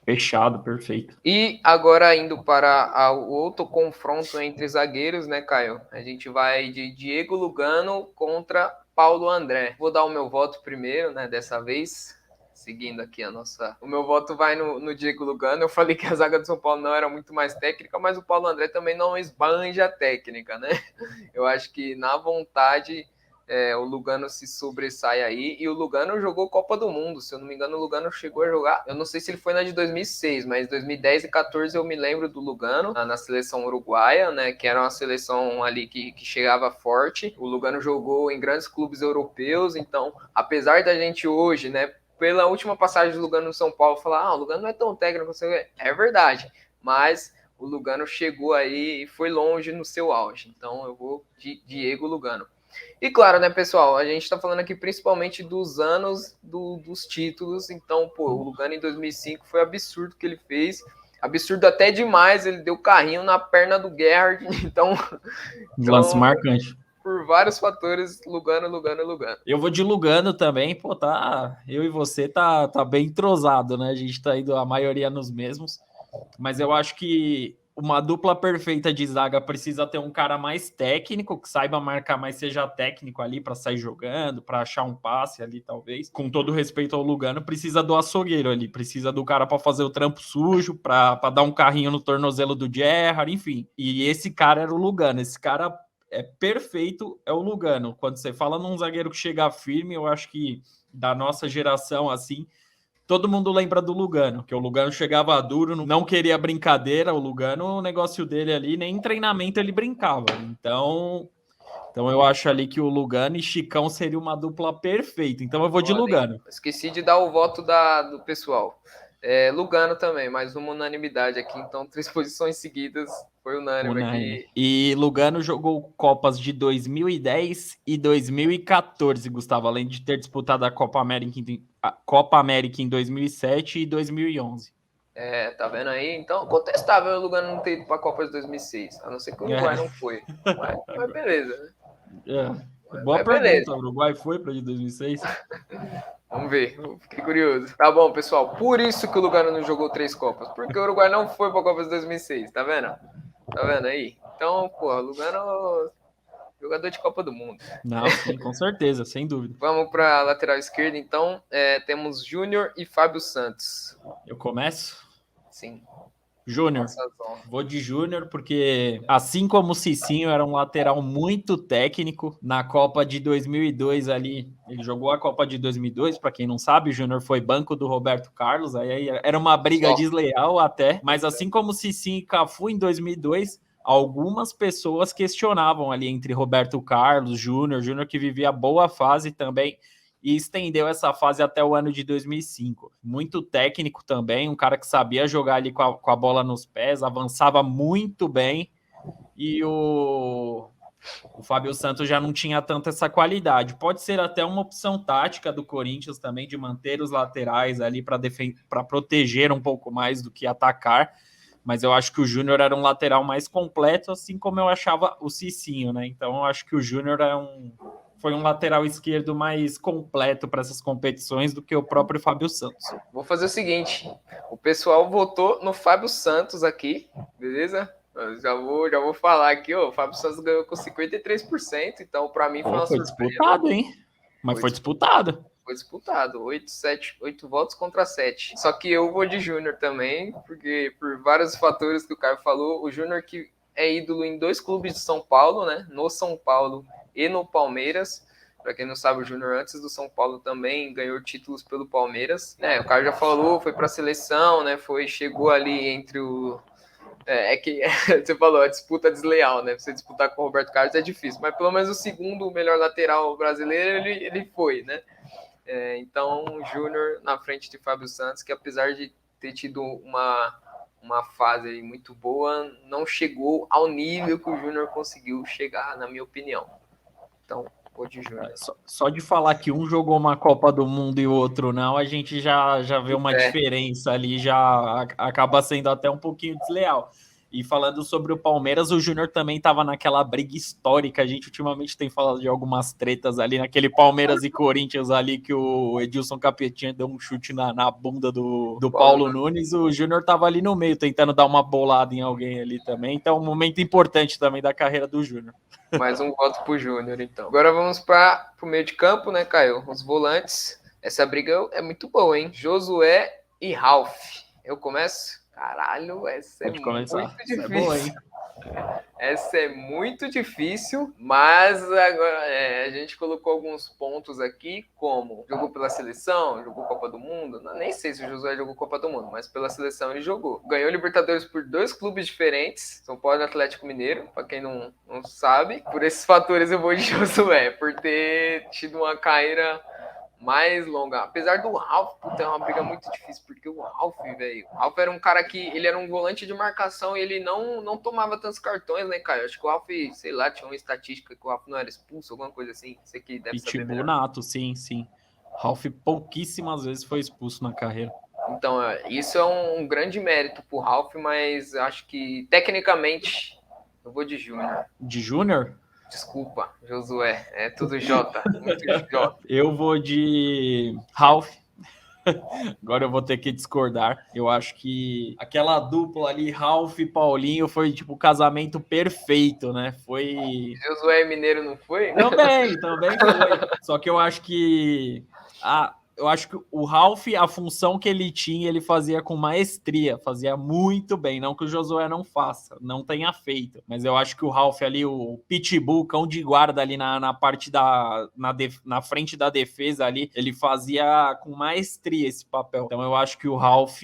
Fechado, perfeito. E agora indo para o outro confronto entre zagueiros, né, Caio? A gente vai de Diego Lugano contra Paulo André. Vou dar o meu voto primeiro, né, dessa vez, seguindo aqui a nossa... O meu voto vai no Diego Lugano. Eu falei que a zaga do São Paulo não era muito mais técnica, mas o Paulo André também não esbanja a técnica, né? Eu acho que na vontade o Lugano se sobressai aí, e o Lugano jogou Copa do Mundo, se eu não me engano o Lugano chegou a jogar, eu não sei se ele foi na de 2006, mas 2010 e 14 eu me lembro do Lugano, na seleção uruguaia, né, que era uma seleção ali que chegava forte. O Lugano jogou em grandes clubes europeus, então, apesar da gente hoje, né, pela última passagem do Lugano no São Paulo, falar, o Lugano não é tão técnico, é verdade, mas o Lugano chegou aí e foi longe no seu auge, então eu vou de Diego Lugano. E claro, né, pessoal, a gente tá falando aqui principalmente dos anos dos títulos, então, pô, o Lugano em 2005 foi absurdo o que ele fez, absurdo até demais, ele deu carrinho na perna do Gerrard, então Lance marcante. Por vários fatores, Lugano. Eu vou de Lugano também, pô, tá, eu e você tá bem entrosado, né, a gente tá indo a maioria nos mesmos, mas eu acho que uma dupla perfeita de zaga precisa ter um cara mais técnico, que saiba marcar, mas seja técnico ali para sair jogando, para achar um passe ali, talvez. Com todo respeito ao Lugano, precisa do açougueiro ali, precisa do cara para fazer o trampo sujo, para dar um carrinho no tornozelo do Gerrard, enfim. E esse cara era o Lugano, esse cara é perfeito, é o Lugano. Quando você fala num zagueiro que chega firme, eu acho que da nossa geração, assim, todo mundo lembra do Lugano, que o Lugano chegava duro, não queria brincadeira. O Lugano, o negócio dele ali, nem em treinamento ele brincava. Então eu acho ali que o Lugano e Chicão seria uma dupla perfeita. Então eu vou de Lugano. Esqueci de dar o voto do pessoal. Lugano também, mais uma unanimidade aqui. Então, 3 posições seguidas foi unânime aqui. E Lugano jogou Copas de 2010 e 2014, Gustavo, além de ter disputado a Copa América em 2007 e 2011. Tá vendo aí? Então, contestável o Lugano não ter ido para a Copa de 2006, a não ser que o Uruguai não foi. Mas beleza, né? Boa pergunta, beleza. O Uruguai foi para de 2006? Vamos ver, fiquei curioso. Tá bom, pessoal, por isso que o Lugano não jogou 3 Copas, porque o Uruguai não foi para a Copa de 2006, tá vendo? Tá vendo aí? Então, pô, Lugano, jogador de Copa do Mundo. Não, sim, com certeza, sem dúvida. Vamos para a lateral esquerda, então. Temos Júnior e Fábio Santos. Eu começo? Sim. Júnior. Vou de Júnior, porque assim como o Cicinho era um lateral muito técnico, na Copa de 2002 ali, ele jogou a Copa de 2002, para quem não sabe, o Júnior foi banco do Roberto Carlos, aí era uma briga desleal até, mas assim como o Cicinho e Cafu em 2002, algumas pessoas questionavam ali entre Roberto Carlos, Júnior que vivia boa fase também, e estendeu essa fase até o ano de 2005. Muito técnico também, um cara que sabia jogar ali com a bola nos pés, avançava muito bem, e o Fábio Santos já não tinha tanta essa qualidade. Pode ser até uma opção tática do Corinthians também, de manter os laterais ali para proteger um pouco mais do que atacar, mas eu acho que o Júnior era um lateral mais completo, assim como eu achava o Cicinho, né? Então eu acho que o Júnior foi um lateral esquerdo mais completo para essas competições do que o próprio Fábio Santos. Vou fazer o seguinte, o pessoal votou no Fábio Santos aqui, beleza? Eu já vou falar aqui, o Fábio Santos ganhou com 53%, então para mim foi uma surpresa. Foi disputado, hein? Mas foi disputado. Foi disputado, 8 votos contra 7. Só que eu vou de Júnior também, porque por vários fatores que o Caio falou, o Júnior que é ídolo em 2 clubes de São Paulo, né? No São Paulo e no Palmeiras. Para quem não sabe, o Júnior antes do São Paulo também ganhou títulos pelo Palmeiras. O Caio já falou, foi para a seleção, né? Chegou ali entre o... que você falou, a disputa desleal, né? Você disputar com o Roberto Carlos é difícil, mas pelo menos o segundo melhor lateral brasileiro ele foi, né? Então, Júnior na frente de Fábio Santos, que apesar de ter tido uma fase aí muito boa, não chegou ao nível que o Júnior conseguiu chegar, na minha opinião. Então, vou de Júnior. Só de falar que um jogou uma Copa do Mundo e o outro não, a gente já vê uma diferença ali, já acaba sendo até um pouquinho desleal. E falando sobre o Palmeiras, o Júnior também estava naquela briga histórica. A gente ultimamente tem falado de algumas tretas ali, naquele Palmeiras e Corinthians ali, que o Edilson Capetinha deu um chute na bunda do Paulo Nunes. O Júnior estava ali no meio, tentando dar uma bolada em alguém ali também. Então, um momento importante também da carreira do Júnior. Mais um voto pro Júnior, então. Agora vamos para o meio de campo, né, Caio? Os volantes. Essa briga é muito boa, hein? Josué e Ralf. Eu começo? Caralho, essa é muito difícil. É boa, hein? Essa é muito difícil, mas agora a gente colocou alguns pontos aqui, como jogou pela seleção, jogou Copa do Mundo. Não, nem sei se o Josué jogou Copa do Mundo, mas pela seleção ele jogou. Ganhou Libertadores por 2 clubes diferentes, São Paulo e Atlético Mineiro, para quem não sabe. Por esses fatores eu vou de Josué, por ter tido uma carreira mais longa. Apesar do Ralf, puta, é uma briga muito difícil, porque o Ralf, velho, o Ralf era um cara que, ele era um volante de marcação e ele não tomava tantos cartões, né, cara? Acho que o Ralf, sei lá, tinha uma estatística que o Ralf não era expulso, alguma coisa assim. Você que deve saber Pitbull melhor. nato, sim, sim. Ralf pouquíssimas vezes foi expulso na carreira. Então, isso é um grande mérito pro Ralf, mas acho que, tecnicamente, eu vou de Júnior. De Júnior? Desculpa, Josué. É tudo J. Muito J. Eu vou de Ralf. Agora eu vou ter que discordar. Eu acho que aquela dupla ali, Ralf e Paulinho, foi tipo o casamento perfeito, né? Foi. Josué Mineiro não foi? Também foi. Só que eu acho que o Ralf, a função que ele tinha, ele fazia com maestria, fazia muito bem. Não que o Josué não faça, não tenha feito. Mas eu acho que o Ralf ali, o pitbull, cão de guarda ali na parte na frente da defesa ali, ele fazia com maestria esse papel. Então eu acho que o Ralf,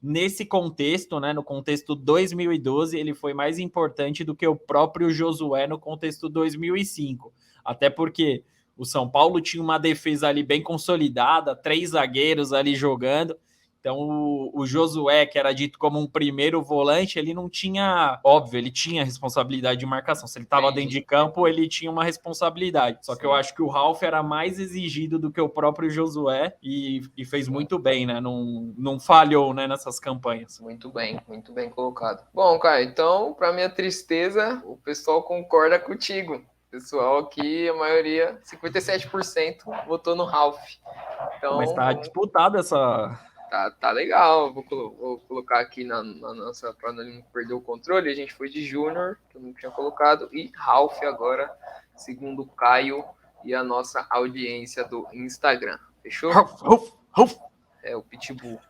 nesse contexto, né, no contexto 2012, ele foi mais importante do que o próprio Josué no contexto 2005. Até porque o São Paulo tinha uma defesa ali bem consolidada, 3 zagueiros ali jogando. Então, o Josué, que era dito como um primeiro volante, ele não tinha, óbvio, ele tinha responsabilidade de marcação. Se ele estava dentro de campo, ele tinha uma responsabilidade. Só que eu acho que o Ralf era mais exigido do que o próprio Josué e fez muito bem, né? Não falhou, né, nessas campanhas. Muito bem colocado. Bom, cara, então, para minha tristeza, o pessoal concorda contigo. Pessoal aqui, a maioria, 57%, votou no Ralf. Então, mas tá disputado essa. Tá legal. Vou colocar aqui na nossa, para não perder o controle. A gente foi de Júnior, que eu não tinha colocado, e Ralf agora, segundo o Caio e a nossa audiência do Instagram. Fechou? É o Pitbull.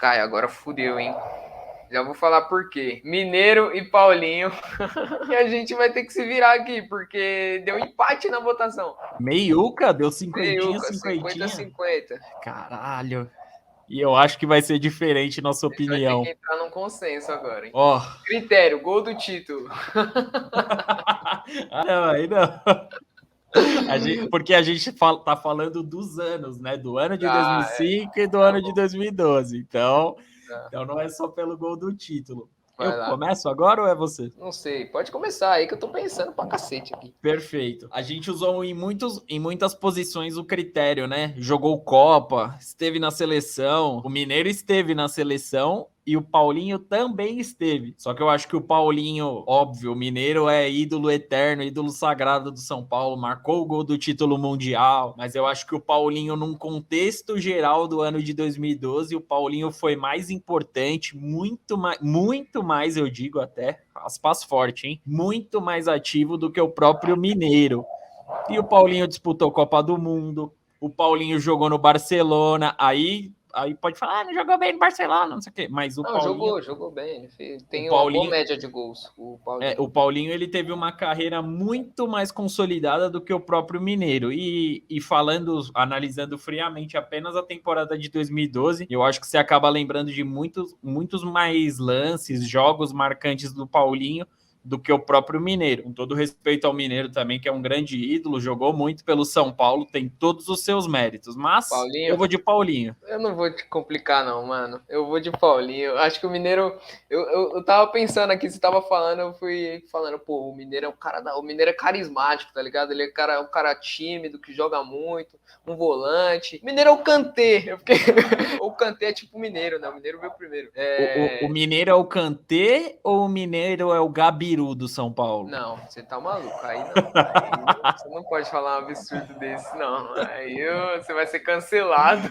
Caio, agora fudeu, hein? Já vou falar por quê. Mineiro e Paulinho. E a gente vai ter que se virar aqui, porque deu empate na votação. Meiuca, deu 50, 50-50. Caralho. E eu acho que vai ser diferente nossa opinião. Vai ter que entrar num consenso agora, hein? Ó. Critério, gol do título. Não, aí não. Porque a gente tá falando dos anos, né? Do ano de 2005 e do ano de 2012. Então não é só pelo gol do título. Eu começo agora ou é você? Não sei, pode começar aí que eu tô pensando pra cacete aqui. Perfeito. A gente usou em muitas posições o critério, né? Jogou Copa, esteve na seleção, o Mineiro esteve na seleção e o Paulinho também esteve. Só que eu acho que o Paulinho, óbvio, o Mineiro é ídolo eterno, ídolo sagrado do São Paulo, marcou o gol do título mundial, mas eu acho que o Paulinho, num contexto geral do ano de 2012, o Paulinho foi mais importante, muito mais, eu digo até, aspas forte, hein? Muito mais ativo do que o próprio Mineiro. E o Paulinho disputou Copa do Mundo, o Paulinho jogou no Barcelona, aí pode falar, não jogou bem no Barcelona, não sei o quê. Mas o Paulinho... Jogou bem. Ele tem uma boa média de gols. O Paulinho, ele teve uma carreira muito mais consolidada do que o próprio Mineiro. E analisando friamente apenas a temporada de 2012, eu acho que você acaba lembrando de muitos mais lances, jogos marcantes do Paulinho do que o próprio Mineiro. Com todo respeito ao Mineiro também, que é um grande ídolo, jogou muito pelo São Paulo, tem todos os seus méritos, mas eu vou de Paulinho. Eu não vou te complicar não, mano. Eu vou de Paulinho. Acho que o Mineiro... Eu tava pensando aqui, você tava falando, eu fui falando, pô, o Mineiro é um cara... O Mineiro é carismático, tá ligado? Ele é um cara tímido, que joga muito, um volante. O Mineiro é o Kanté. O Kanté é tipo o Mineiro, né? O Mineiro veio primeiro. O Mineiro é o Kanté ou o Mineiro é o Gabiru do São Paulo? Não, você tá maluco. Aí não. Aí você não pode falar um absurdo desse, não. Aí você vai ser cancelado.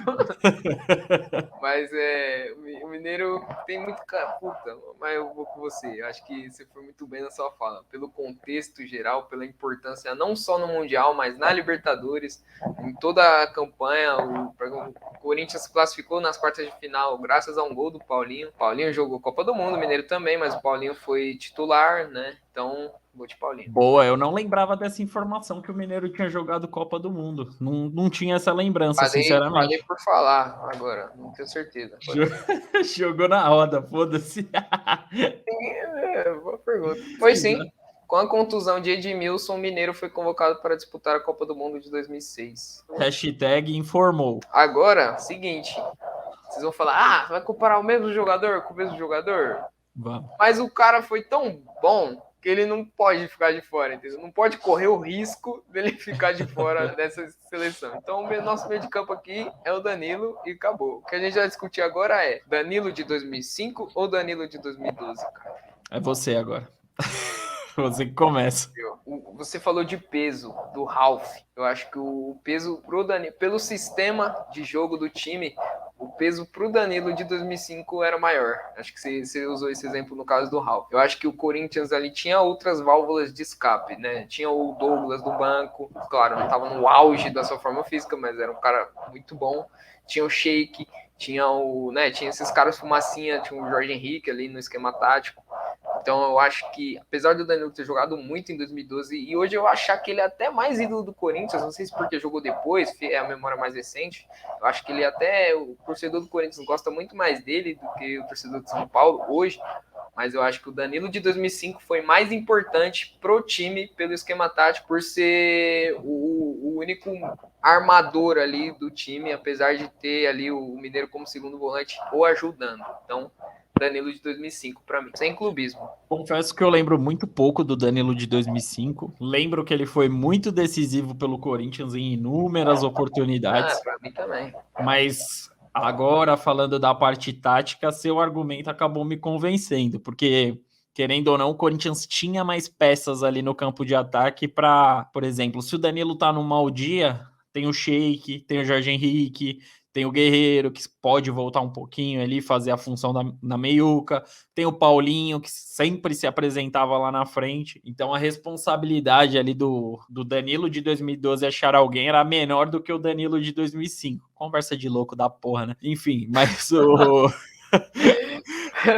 Mas o Mineiro tem muito... Puta, mas eu vou com você. Eu acho que você foi muito bem na sua fala. Pelo contexto geral, pela importância não só no Mundial, mas na Libertadores, em toda a campanha. O Corinthians se classificou nas quartas de final graças a um gol do Paulinho. O Paulinho jogou Copa do Mundo, o Mineiro também, mas o Paulinho foi titular né? Então, vou de Paulinho. Boa, eu não lembrava dessa informação que o Mineiro tinha jogado Copa do Mundo. Não tinha essa lembrança, Falei sinceramente. por falar agora, não tenho certeza. Jogou na roda, foda-se. Boa pergunta. Foi sim. Com a contusão de Edmilson, o Mineiro foi convocado para disputar a Copa do Mundo de 2006. Hashtag informou. Agora, seguinte. Vocês vão falar, vai comparar o mesmo jogador com o mesmo jogador? Vamos. Mas o cara foi tão bom que ele não pode ficar de fora, entendeu? Não pode correr o risco dele ficar de fora dessa seleção. Então, o nosso meio de campo aqui é o Danilo e acabou. O que a gente vai discutir agora é Danilo de 2005 ou Danilo de 2012, cara? É você agora. Você que começa. Você falou de peso do Ralf. Eu acho que o peso pro Danilo, pelo sistema de jogo do time, o peso pro Danilo de 2005 era maior. Acho que você usou esse exemplo no caso do Ralf. Eu acho que o Corinthians ali tinha outras válvulas de escape, né? Tinha o Douglas do banco, claro, não estava no auge da sua forma física, mas era um cara muito bom. Tinha o Sheik, tinha esses caras fumacinha, tinha o Jorge Henrique ali no esquema tático. Então eu acho que, apesar do Danilo ter jogado muito em 2012, e hoje eu achar que ele é até mais ídolo do Corinthians, não sei se porque jogou depois, é a memória mais recente, eu acho que ele até, o torcedor do Corinthians gosta muito mais dele do que o torcedor de São Paulo hoje, mas eu acho que o Danilo de 2005 foi mais importante pro time pelo esquema tático, por ser o único armador ali do time, apesar de ter ali o Mineiro como segundo volante ou ajudando. Então, Danilo de 2005 para mim, sem clubismo. Confesso que eu lembro muito pouco do Danilo de 2005. Lembro que ele foi muito decisivo pelo Corinthians em inúmeras oportunidades. Para mim também. Mas agora, falando da parte tática, seu argumento acabou me convencendo, porque, querendo ou não, o Corinthians tinha mais peças ali no campo de ataque para, por exemplo, se o Danilo tá num mau dia, tem o Sheik, tem o Jorge Henrique, tem o Guerreiro, que pode voltar um pouquinho ali, fazer a função na meiuca, tem o Paulinho, que sempre se apresentava lá na frente. Então a responsabilidade ali do Danilo de 2012 achar alguém era menor do que o Danilo de 2005. Conversa de louco da porra, né? Enfim, mas o...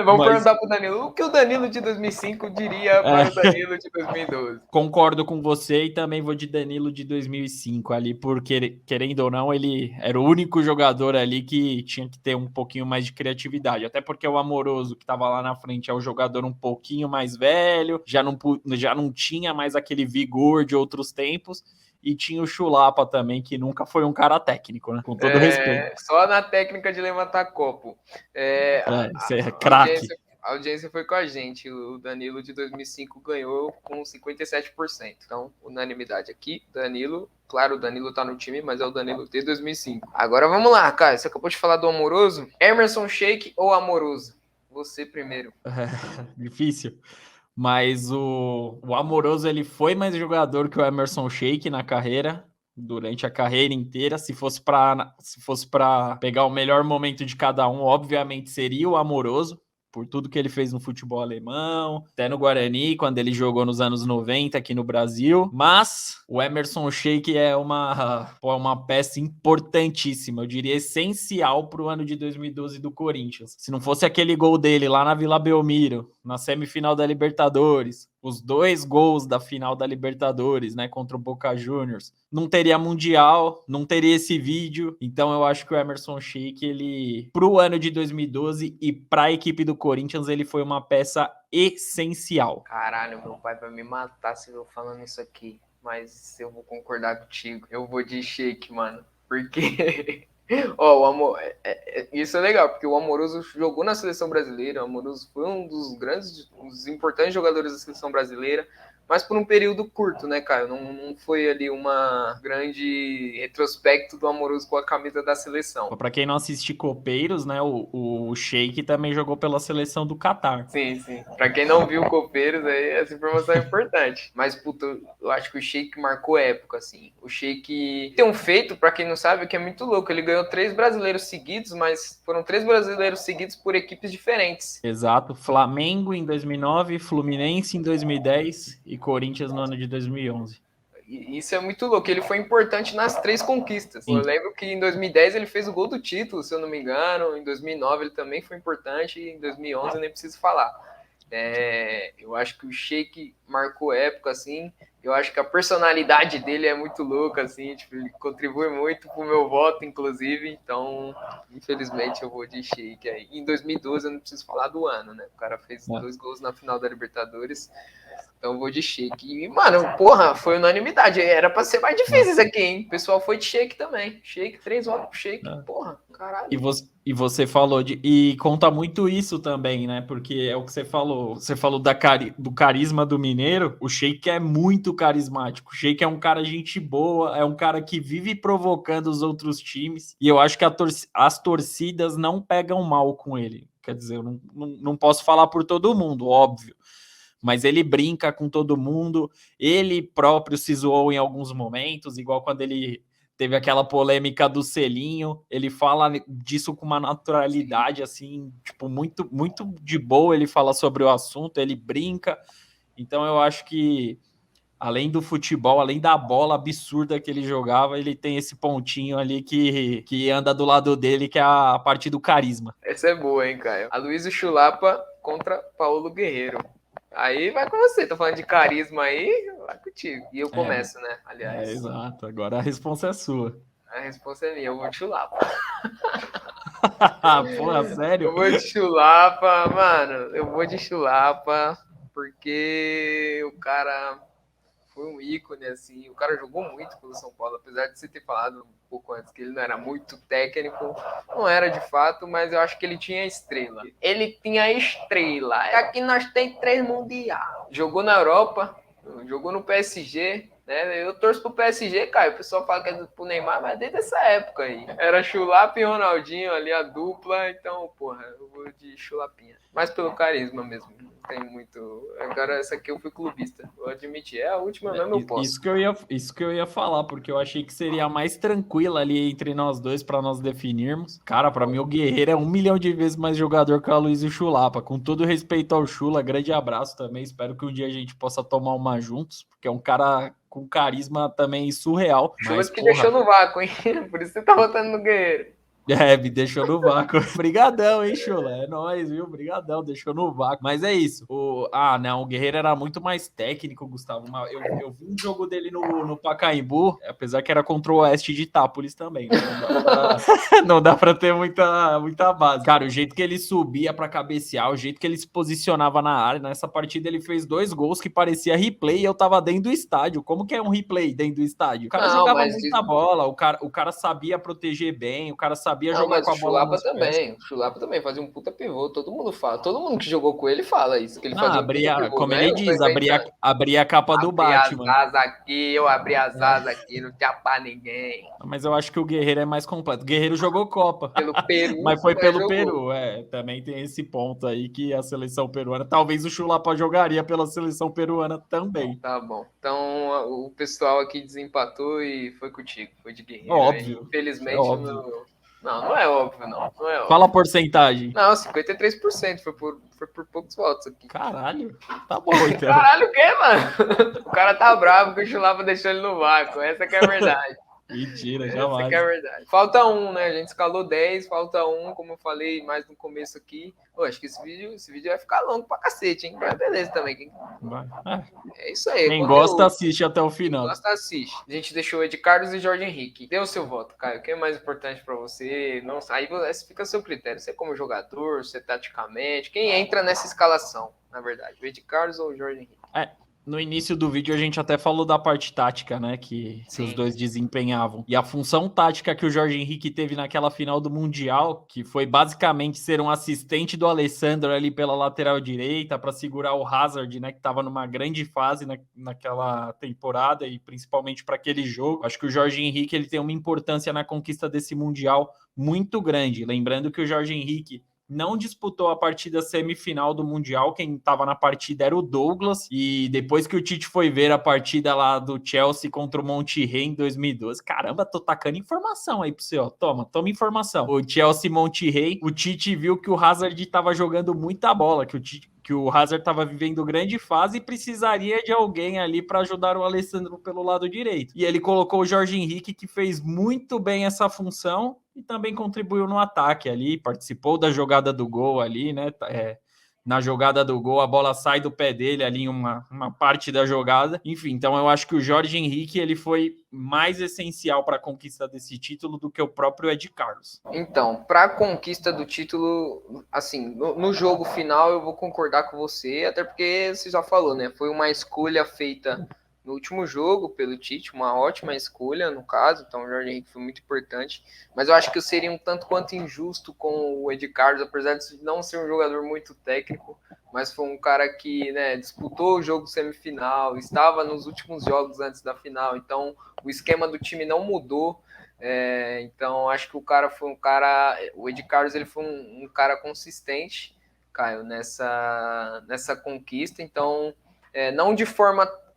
Vamos perguntar pro Danilo o que o Danilo de 2005 diria para o Danilo de 2012. Concordo com você e também vou de Danilo de 2005 ali, porque, querendo ou não, ele era o único jogador ali que tinha que ter um pouquinho mais de criatividade. Até porque o Amoroso, que estava lá na frente, é o jogador um pouquinho mais velho, já não tinha mais aquele vigor de outros tempos. E tinha o Chulapa também, que nunca foi um cara técnico, né? Com todo respeito. Só na técnica de levantar copo. Você é craque. A audiência foi com a gente. O Danilo de 2005 ganhou com 57%. Então, unanimidade aqui. Danilo, claro, o Danilo tá no time, mas é o Danilo de 2005. Agora vamos lá, cara. Você acabou de falar do Amoroso. Emerson Sheik ou Amoroso? Você primeiro. Difícil. Mas o Amoroso ele foi mais jogador que o Emerson Sheik na carreira, durante a carreira inteira. Se fosse para pegar o melhor momento de cada um, obviamente seria o Amoroso, por tudo que ele fez no futebol alemão, até no Guarani, quando ele jogou nos anos 90 aqui no Brasil. Mas o Emerson Sheik é uma peça importantíssima, eu diria essencial para o ano de 2012 do Corinthians. Se não fosse aquele gol dele lá na Vila Belmiro, na semifinal da Libertadores, os 2 gols da final da Libertadores, né, contra o Boca Juniors, não teria Mundial, não teria esse vídeo. Então eu acho que o Emerson Sheik, ele, pro ano de 2012 e pra equipe do Corinthians, ele foi uma peça essencial. Caralho, meu pai vai me matar se eu falando isso aqui, mas eu vou concordar contigo. Eu vou de Sheik, mano, porque... isso é legal, porque o Amoroso jogou na seleção brasileira, o Amoroso foi um dos importantes jogadores da seleção brasileira, mas por um período curto, né, Caio? Não foi ali uma grande retrospecto do Amoroso com a camisa da seleção. Para quem não assiste Copeiros, né, o Sheik também jogou pela seleção do Catar. Sim. Para quem não viu Copeiros, aí essa informação é importante. Mas, puta, eu acho que o Sheik marcou época, assim. O Sheik tem um feito, para quem não sabe, que é muito louco. Ele ganhou 3 brasileiros seguidos, mas foram 3 brasileiros seguidos por equipes diferentes. Exato. Flamengo em 2009, Fluminense em 2010 e Corinthians no ano de 2011. Isso é muito louco, ele foi importante nas 3 conquistas. Sim. Eu lembro que em 2010 ele fez o gol do título, se eu não me engano, em 2009 ele também foi importante, e em 2011 eu nem preciso falar. Eu acho que o Sheik marcou época, assim. Eu acho que a personalidade dele é muito louca, assim. Tipo, ele contribui muito pro meu voto, inclusive. Então, infelizmente, eu vou de Sheik aí. Em 2012, eu não preciso falar do ano, né? O cara fez 2 gols na final da Libertadores. Então eu vou de Sheik. E, mano, porra, foi unanimidade. Era pra ser mais difícil isso aqui, hein? O pessoal foi de Sheik também. Sheik, 3 votos pro Sheik. Porra, caralho. E você falou e conta muito isso também, né? Porque é o que você falou. Você falou do carisma do Mineiro. O Sheik é muito carismático. O Sheik é um cara gente boa, é um cara que vive provocando os outros times. E eu acho que as torcidas não pegam mal com ele. Quer dizer, eu não posso falar por todo mundo, óbvio. Mas ele brinca com todo mundo. Ele próprio se zoou em alguns momentos, igual quando ele teve aquela polêmica do selinho, ele fala disso com uma naturalidade, assim, tipo, muito, muito de boa, ele fala sobre o assunto, ele brinca, então eu acho que, além do futebol, além da bola absurda que ele jogava, ele tem esse pontinho ali que anda do lado dele, que é a parte do carisma. Essa é boa, hein, Caio? Aloysio Chulapa contra Paulo Guerreiro. Aí vai com você, tô falando de carisma aí, vai contigo. E eu começo, né? Aliás. Exato, agora a resposta é sua. A resposta é minha, eu vou de Chulapa. Porra, sério? Eu vou de Chulapa, mano. Eu vou de Chulapa porque o cara foi um ícone, assim. O cara jogou muito pelo São Paulo, apesar de você ter falado um pouco antes que ele não era muito técnico. Não era de fato, mas eu acho que ele tinha estrela. Ele tinha estrela. Aqui nós tem 3 mundial. Jogou na Europa, jogou no PSG. Né? Eu torço pro PSG, cara. O pessoal fala que é pro Neymar, mas desde essa época aí. Era Chulapa e Ronaldinho ali, a dupla. Então, porra, eu vou de Chulapinha. Mais pelo carisma mesmo. Não tem muito. Agora, essa aqui eu fui clubista. Vou admitir. É a última mesmo, eu posso. Isso que eu ia falar, porque eu achei que seria mais tranquila ali entre nós dois para nós definirmos. Cara, para mim o Guerreiro é 1 milhão de vezes mais jogador que o Aloysio Chulapa. Com todo respeito ao Chula, grande abraço também. Espero que um dia a gente possa tomar uma juntos, porque é um cara com carisma também surreal. Chula que deixou no vácuo, hein? Por isso você tá votando no Guerreiro. Me deixou no vácuo. Obrigadão, hein, Chula? É nóis, viu? Obrigadão, deixou no vácuo. Mas é isso. Não, o Guerreiro era muito mais técnico, Gustavo. Eu vi um jogo dele no Pacaembu, apesar que era contra o Oeste de Itápolis também. Né? Não dá pra ter muita base. Cara, o jeito que ele subia pra cabecear, o jeito que ele se posicionava na área, nessa partida ele fez 2 gols que parecia replay e eu tava dentro do estádio. Como que é um replay dentro do estádio? O cara jogava muita bola, o cara sabia proteger bem, o cara sabia jogar com a bola nos pés. O Chulapa também fazia um puta pivô, todo mundo fala. Todo mundo que jogou com ele fala isso, que ele fazia um puta pivô. Como ele diz, abria a capa do Batman. Eu abri as asas aqui, não tinha pra ninguém. Mas eu acho que o Guerreiro é mais completo. O Guerreiro jogou Copa. Pelo Peru. Mas foi pelo Peru, também tem esse ponto aí que a seleção peruana, talvez o Chulapa jogaria pela seleção peruana também. Tá bom. Então o pessoal aqui desempatou e foi contigo, foi de Guerreiro. Óbvio. Infelizmente, óbvio. Não é óbvio, não. Não é óbvio. Fala a porcentagem. Não, 53%. Foi por poucos votos aqui. Caralho. Tá bom, então. Caralho, o quê, mano? O cara tá bravo que o Chulapa deixou ele no vácuo. Essa que é a verdade. Mentira, jamais. Essa que é a verdade. Falta um, né? A gente escalou 10, falta um, como eu falei mais no começo aqui. Pô, acho que esse vídeo vai ficar longo pra cacete, hein? Mas beleza também. É isso aí. Quem gosta, assiste até o final. Quem gosta, assiste. A gente deixou o Ed Carlos e Jorge Henrique. Dê o seu voto, Caio. O que é mais importante pra você? Não, aí fica a seu critério. Você como jogador, você taticamente. Quem entra nessa escalação, na verdade? O Ed Carlos ou o Jorge Henrique? No início do vídeo a gente até falou da parte tática, né, que os dois desempenhavam. E a função tática que o Jorge Henrique teve naquela final do Mundial, que foi basicamente ser um assistente do Alessandro ali pela lateral direita para segurar o Hazard, né, que estava numa grande fase naquela temporada e principalmente para aquele jogo. Acho que o Jorge Henrique ele tem uma importância na conquista desse Mundial muito grande. Lembrando que o Jorge Henrique não disputou a partida semifinal do Mundial, quem estava na partida era o Douglas, e depois que o Tite foi ver a partida lá do Chelsea contra o Monterrey em 2012, caramba, tô tacando informação aí pro você, ó, toma informação. O Chelsea Monterrey, o Tite viu que o Hazard estava jogando muita bola, que o Hazard estava vivendo grande fase e precisaria de alguém ali para ajudar o Alessandro pelo lado direito. E ele colocou o Jorge Henrique, que fez muito bem essa função e também contribuiu no ataque ali, participou da jogada do gol ali, né? na jogada do gol, a bola sai do pé dele ali em uma parte da jogada. Enfim, então eu acho que o Jorge Henrique ele foi mais essencial para a conquista desse título do que o próprio Ed Carlos. Então, para a conquista do título, assim, no jogo final eu vou concordar com você, até porque você já falou, né? Foi uma escolha feita no último jogo pelo Tite, uma ótima escolha no caso, então o Jorge Henrique foi muito importante, mas eu acho que eu seria um tanto quanto injusto com o Ed Carlos, apesar de não ser um jogador muito técnico, mas foi um cara que, né, disputou o jogo semifinal, estava nos últimos jogos antes da final, então o esquema do time não mudou. Então acho que o Ed Carlos ele foi um cara consistente, Caio, nessa conquista. Então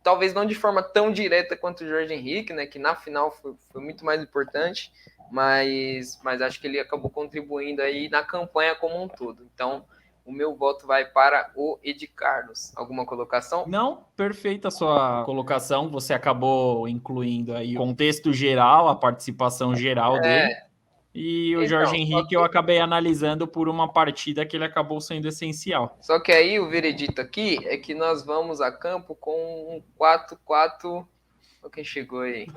talvez não de forma tão direta quanto o Jorge Henrique, né, que na final foi muito mais importante, mas acho que ele acabou contribuindo aí na campanha como um todo. Então o meu voto vai para o Ed Carlos. Alguma colocação? Não, perfeita a sua colocação. Você acabou incluindo aí o contexto geral, a participação geral dele. E o Jorge Henrique eu acabei analisando por uma partida que ele acabou sendo essencial. Só que aí o veredito aqui é que nós vamos a campo com um 4-4. Quem chegou aí?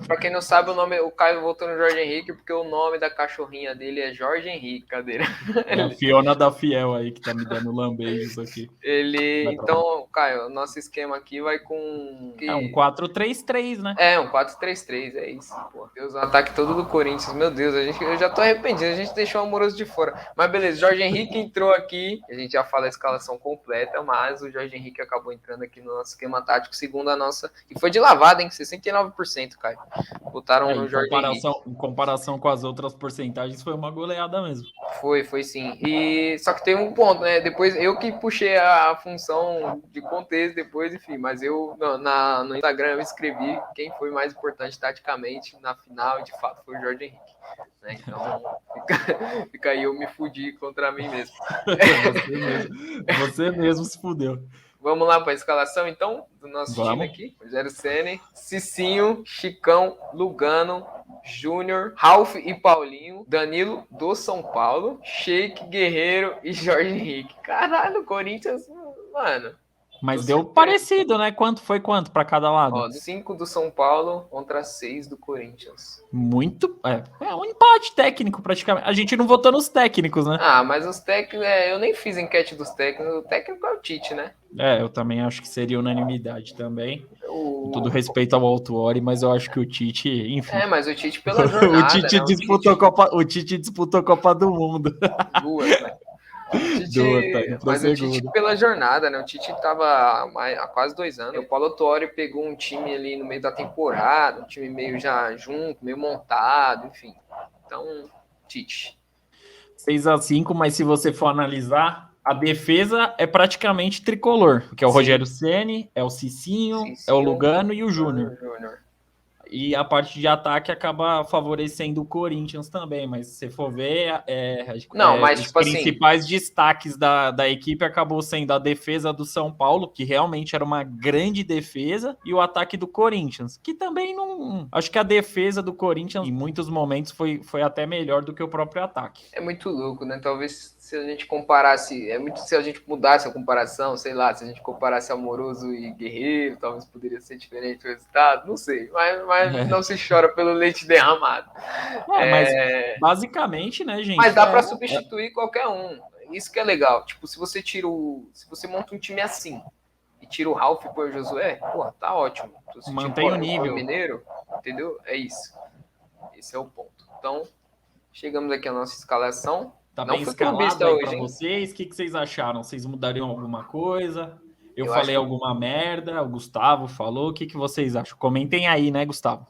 Pra quem não sabe, o Caio voltou no Jorge Henrique, porque o nome da cachorrinha dele é Jorge Henrique, cadeira. É a Fiona da Fiel aí que tá me dando lambeijos aqui. Então, Caio, nosso esquema aqui vai com... É um 4-3-3, né? É, um 4-3-3, é isso. Pô, Deus, o ataque todo do Corinthians, meu Deus, eu já tô arrependido, a gente deixou o Amoroso de fora. Mas beleza, Jorge Henrique entrou aqui, a gente já fala a escalação completa, mas o Jorge Henrique acabou entrando aqui no nosso esquema tático, segundo a nossa... E foi de lavada, hein? 69%, Caio. Botaram no Jorge Henrique. Em comparação com as outras porcentagens, foi uma goleada mesmo. Foi sim. E só que tem um ponto, né? Depois eu que puxei a função de contexto depois, enfim, mas eu no Instagram eu escrevi quem foi mais importante taticamente na final, e de fato foi o Jorge Henrique. Né? Então fica aí, eu me fudi contra mim mesmo. Você mesmo se fudeu. Vamos lá para a escalação, então, do nosso time aqui. Rogério Ceni, Cicinho, Chicão, Lugano, Júnior, Ralf e Paulinho, Danilo do São Paulo, Sheik, Guerreiro e Jorge Henrique. Caralho, o Corinthians, mano... Mas deu parecido, né? Quanto para cada lado? Ó, 5 do São Paulo contra 6 do Corinthians. Muito... É um empate técnico, praticamente. A gente não votou nos técnicos, né? Ah, mas os técnicos... eu nem fiz enquete dos técnicos. O técnico é o Tite, né? Eu também acho que seria unanimidade também. Com todo respeito ao Autuori, mas eu acho que o Tite, enfim... mas o Tite pela jornada, o Tite, né? o Tite disputou a Copa do Mundo. Duas, né? Mas o Tite pela jornada, né? O Tite estava há quase 2 anos. O Paulo Autuori pegou um time ali no meio da temporada, um time meio já junto, meio montado, enfim. Então, Tite. 6-5, mas se você for analisar, a defesa é praticamente tricolor, que é o Rogério Ceni, é o Cicinho, é o Lugano e o Júnior. E a parte de ataque acaba favorecendo o Corinthians também, mas se você for ver, mas, os tipo principais destaques da equipe acabou sendo a defesa do São Paulo, que realmente era uma grande defesa, e o ataque do Corinthians, que também não... Acho que a defesa do Corinthians, em muitos momentos, foi até melhor do que o próprio ataque. É muito louco, né? Talvez se a gente comparasse... se a gente mudasse a comparação, sei lá, se a gente comparasse Amoroso e Guerreiro, talvez poderia ser diferente o resultado, não sei, mas não se chora pelo leite derramado. Mas basicamente, né, gente? Mas dá para substituir qualquer um. Isso que é legal. Tipo, se você monta um time assim e tira o Ralf e põe o Josué, porra, tá ótimo. Se mantém o nível. O Mineiro, entendeu? É isso. Esse é o ponto. Então, chegamos aqui à nossa escalação. Tá bem escalado aí pra vocês. O que vocês acharam? Vocês mudariam alguma coisa? Eu falei alguma merda, o Gustavo falou. O que vocês acham? Comentem aí, né, Gustavo?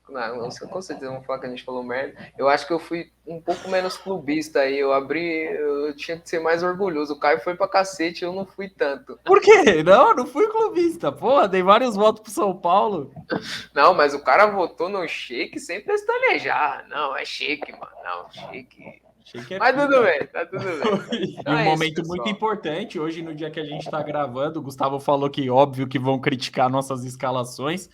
Não, com certeza vamos falar que a gente falou merda. Eu acho que eu fui um pouco menos clubista aí. Eu tinha que ser mais orgulhoso. O Caio foi pra cacete, eu não fui tanto. Por quê? Não fui clubista. Porra, dei vários votos pro São Paulo. Não, mas o cara votou no Sheik sem pestanejar. Não, é Sheik, mano. Não, Sheik. Mas tudo bem, tá tudo bem. E um momento muito importante, hoje no dia que a gente tá gravando, o Gustavo falou que óbvio que vão criticar nossas escalações.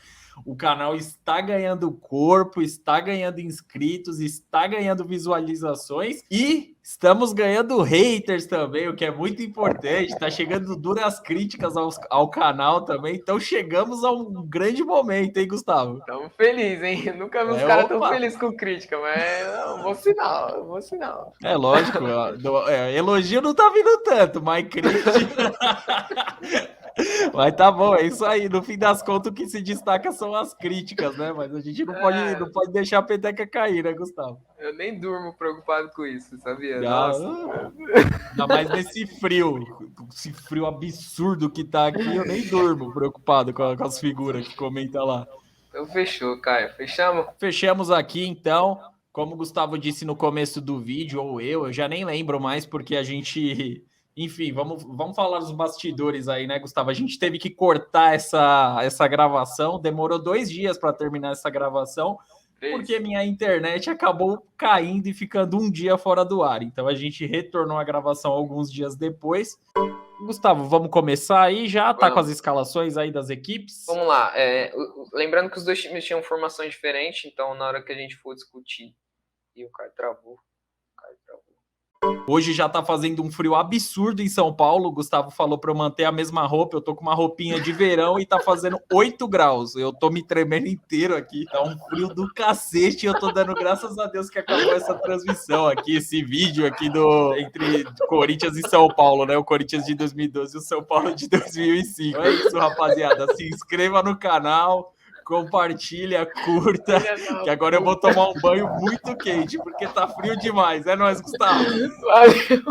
O canal está ganhando corpo, está ganhando inscritos, está ganhando visualizações e estamos ganhando haters também, o que é muito importante. Está chegando duras críticas ao canal também. Então chegamos a um grande momento, hein, Gustavo? Estamos felizes, hein? Nunca vi os caras tão felizes com crítica, mas é um bom sinal, bom sinal. É lógico, elogio não tá vindo tanto, mas crítica... Mas tá bom, é isso aí. No fim das contas, o que se destaca são as críticas, né? Mas a gente não pode deixar a peteca cair, né, Gustavo? Eu nem durmo preocupado com isso, sabia? Nossa. Ainda mais nesse frio. Esse frio absurdo que tá aqui, eu nem durmo preocupado com as figuras que comenta lá. Então fechou, Caio. Fechamos? Fechamos aqui, então. Como o Gustavo disse no começo do vídeo, ou eu já nem lembro mais, porque a gente... Enfim, vamos falar dos bastidores aí, né, Gustavo? A gente teve que cortar essa gravação, demorou 2 dias para terminar essa gravação, porque minha internet acabou caindo e ficando um dia fora do ar. Então a gente retornou a gravação alguns dias depois. Gustavo, vamos começar aí já? Tá com as escalações aí das equipes? Vamos lá. Lembrando que os dois times tinham formações diferentes, então na hora que a gente for discutir... E o Caio travou. Hoje já tá fazendo um frio absurdo em São Paulo. O Gustavo falou para eu manter a mesma roupa. Eu tô com uma roupinha de verão e tá fazendo 8 graus. Eu tô me tremendo inteiro aqui. Tá um frio do cacete. Eu tô dando graças a Deus que acabou essa transmissão aqui, esse vídeo aqui entre Corinthians e São Paulo, né? O Corinthians de 2012 e o São Paulo de 2005. É isso, rapaziada. Se inscreva no canal. Compartilha, curta, que agora eu vou tomar um banho muito quente, porque tá frio demais. É nóis, Gustavo. Valeu.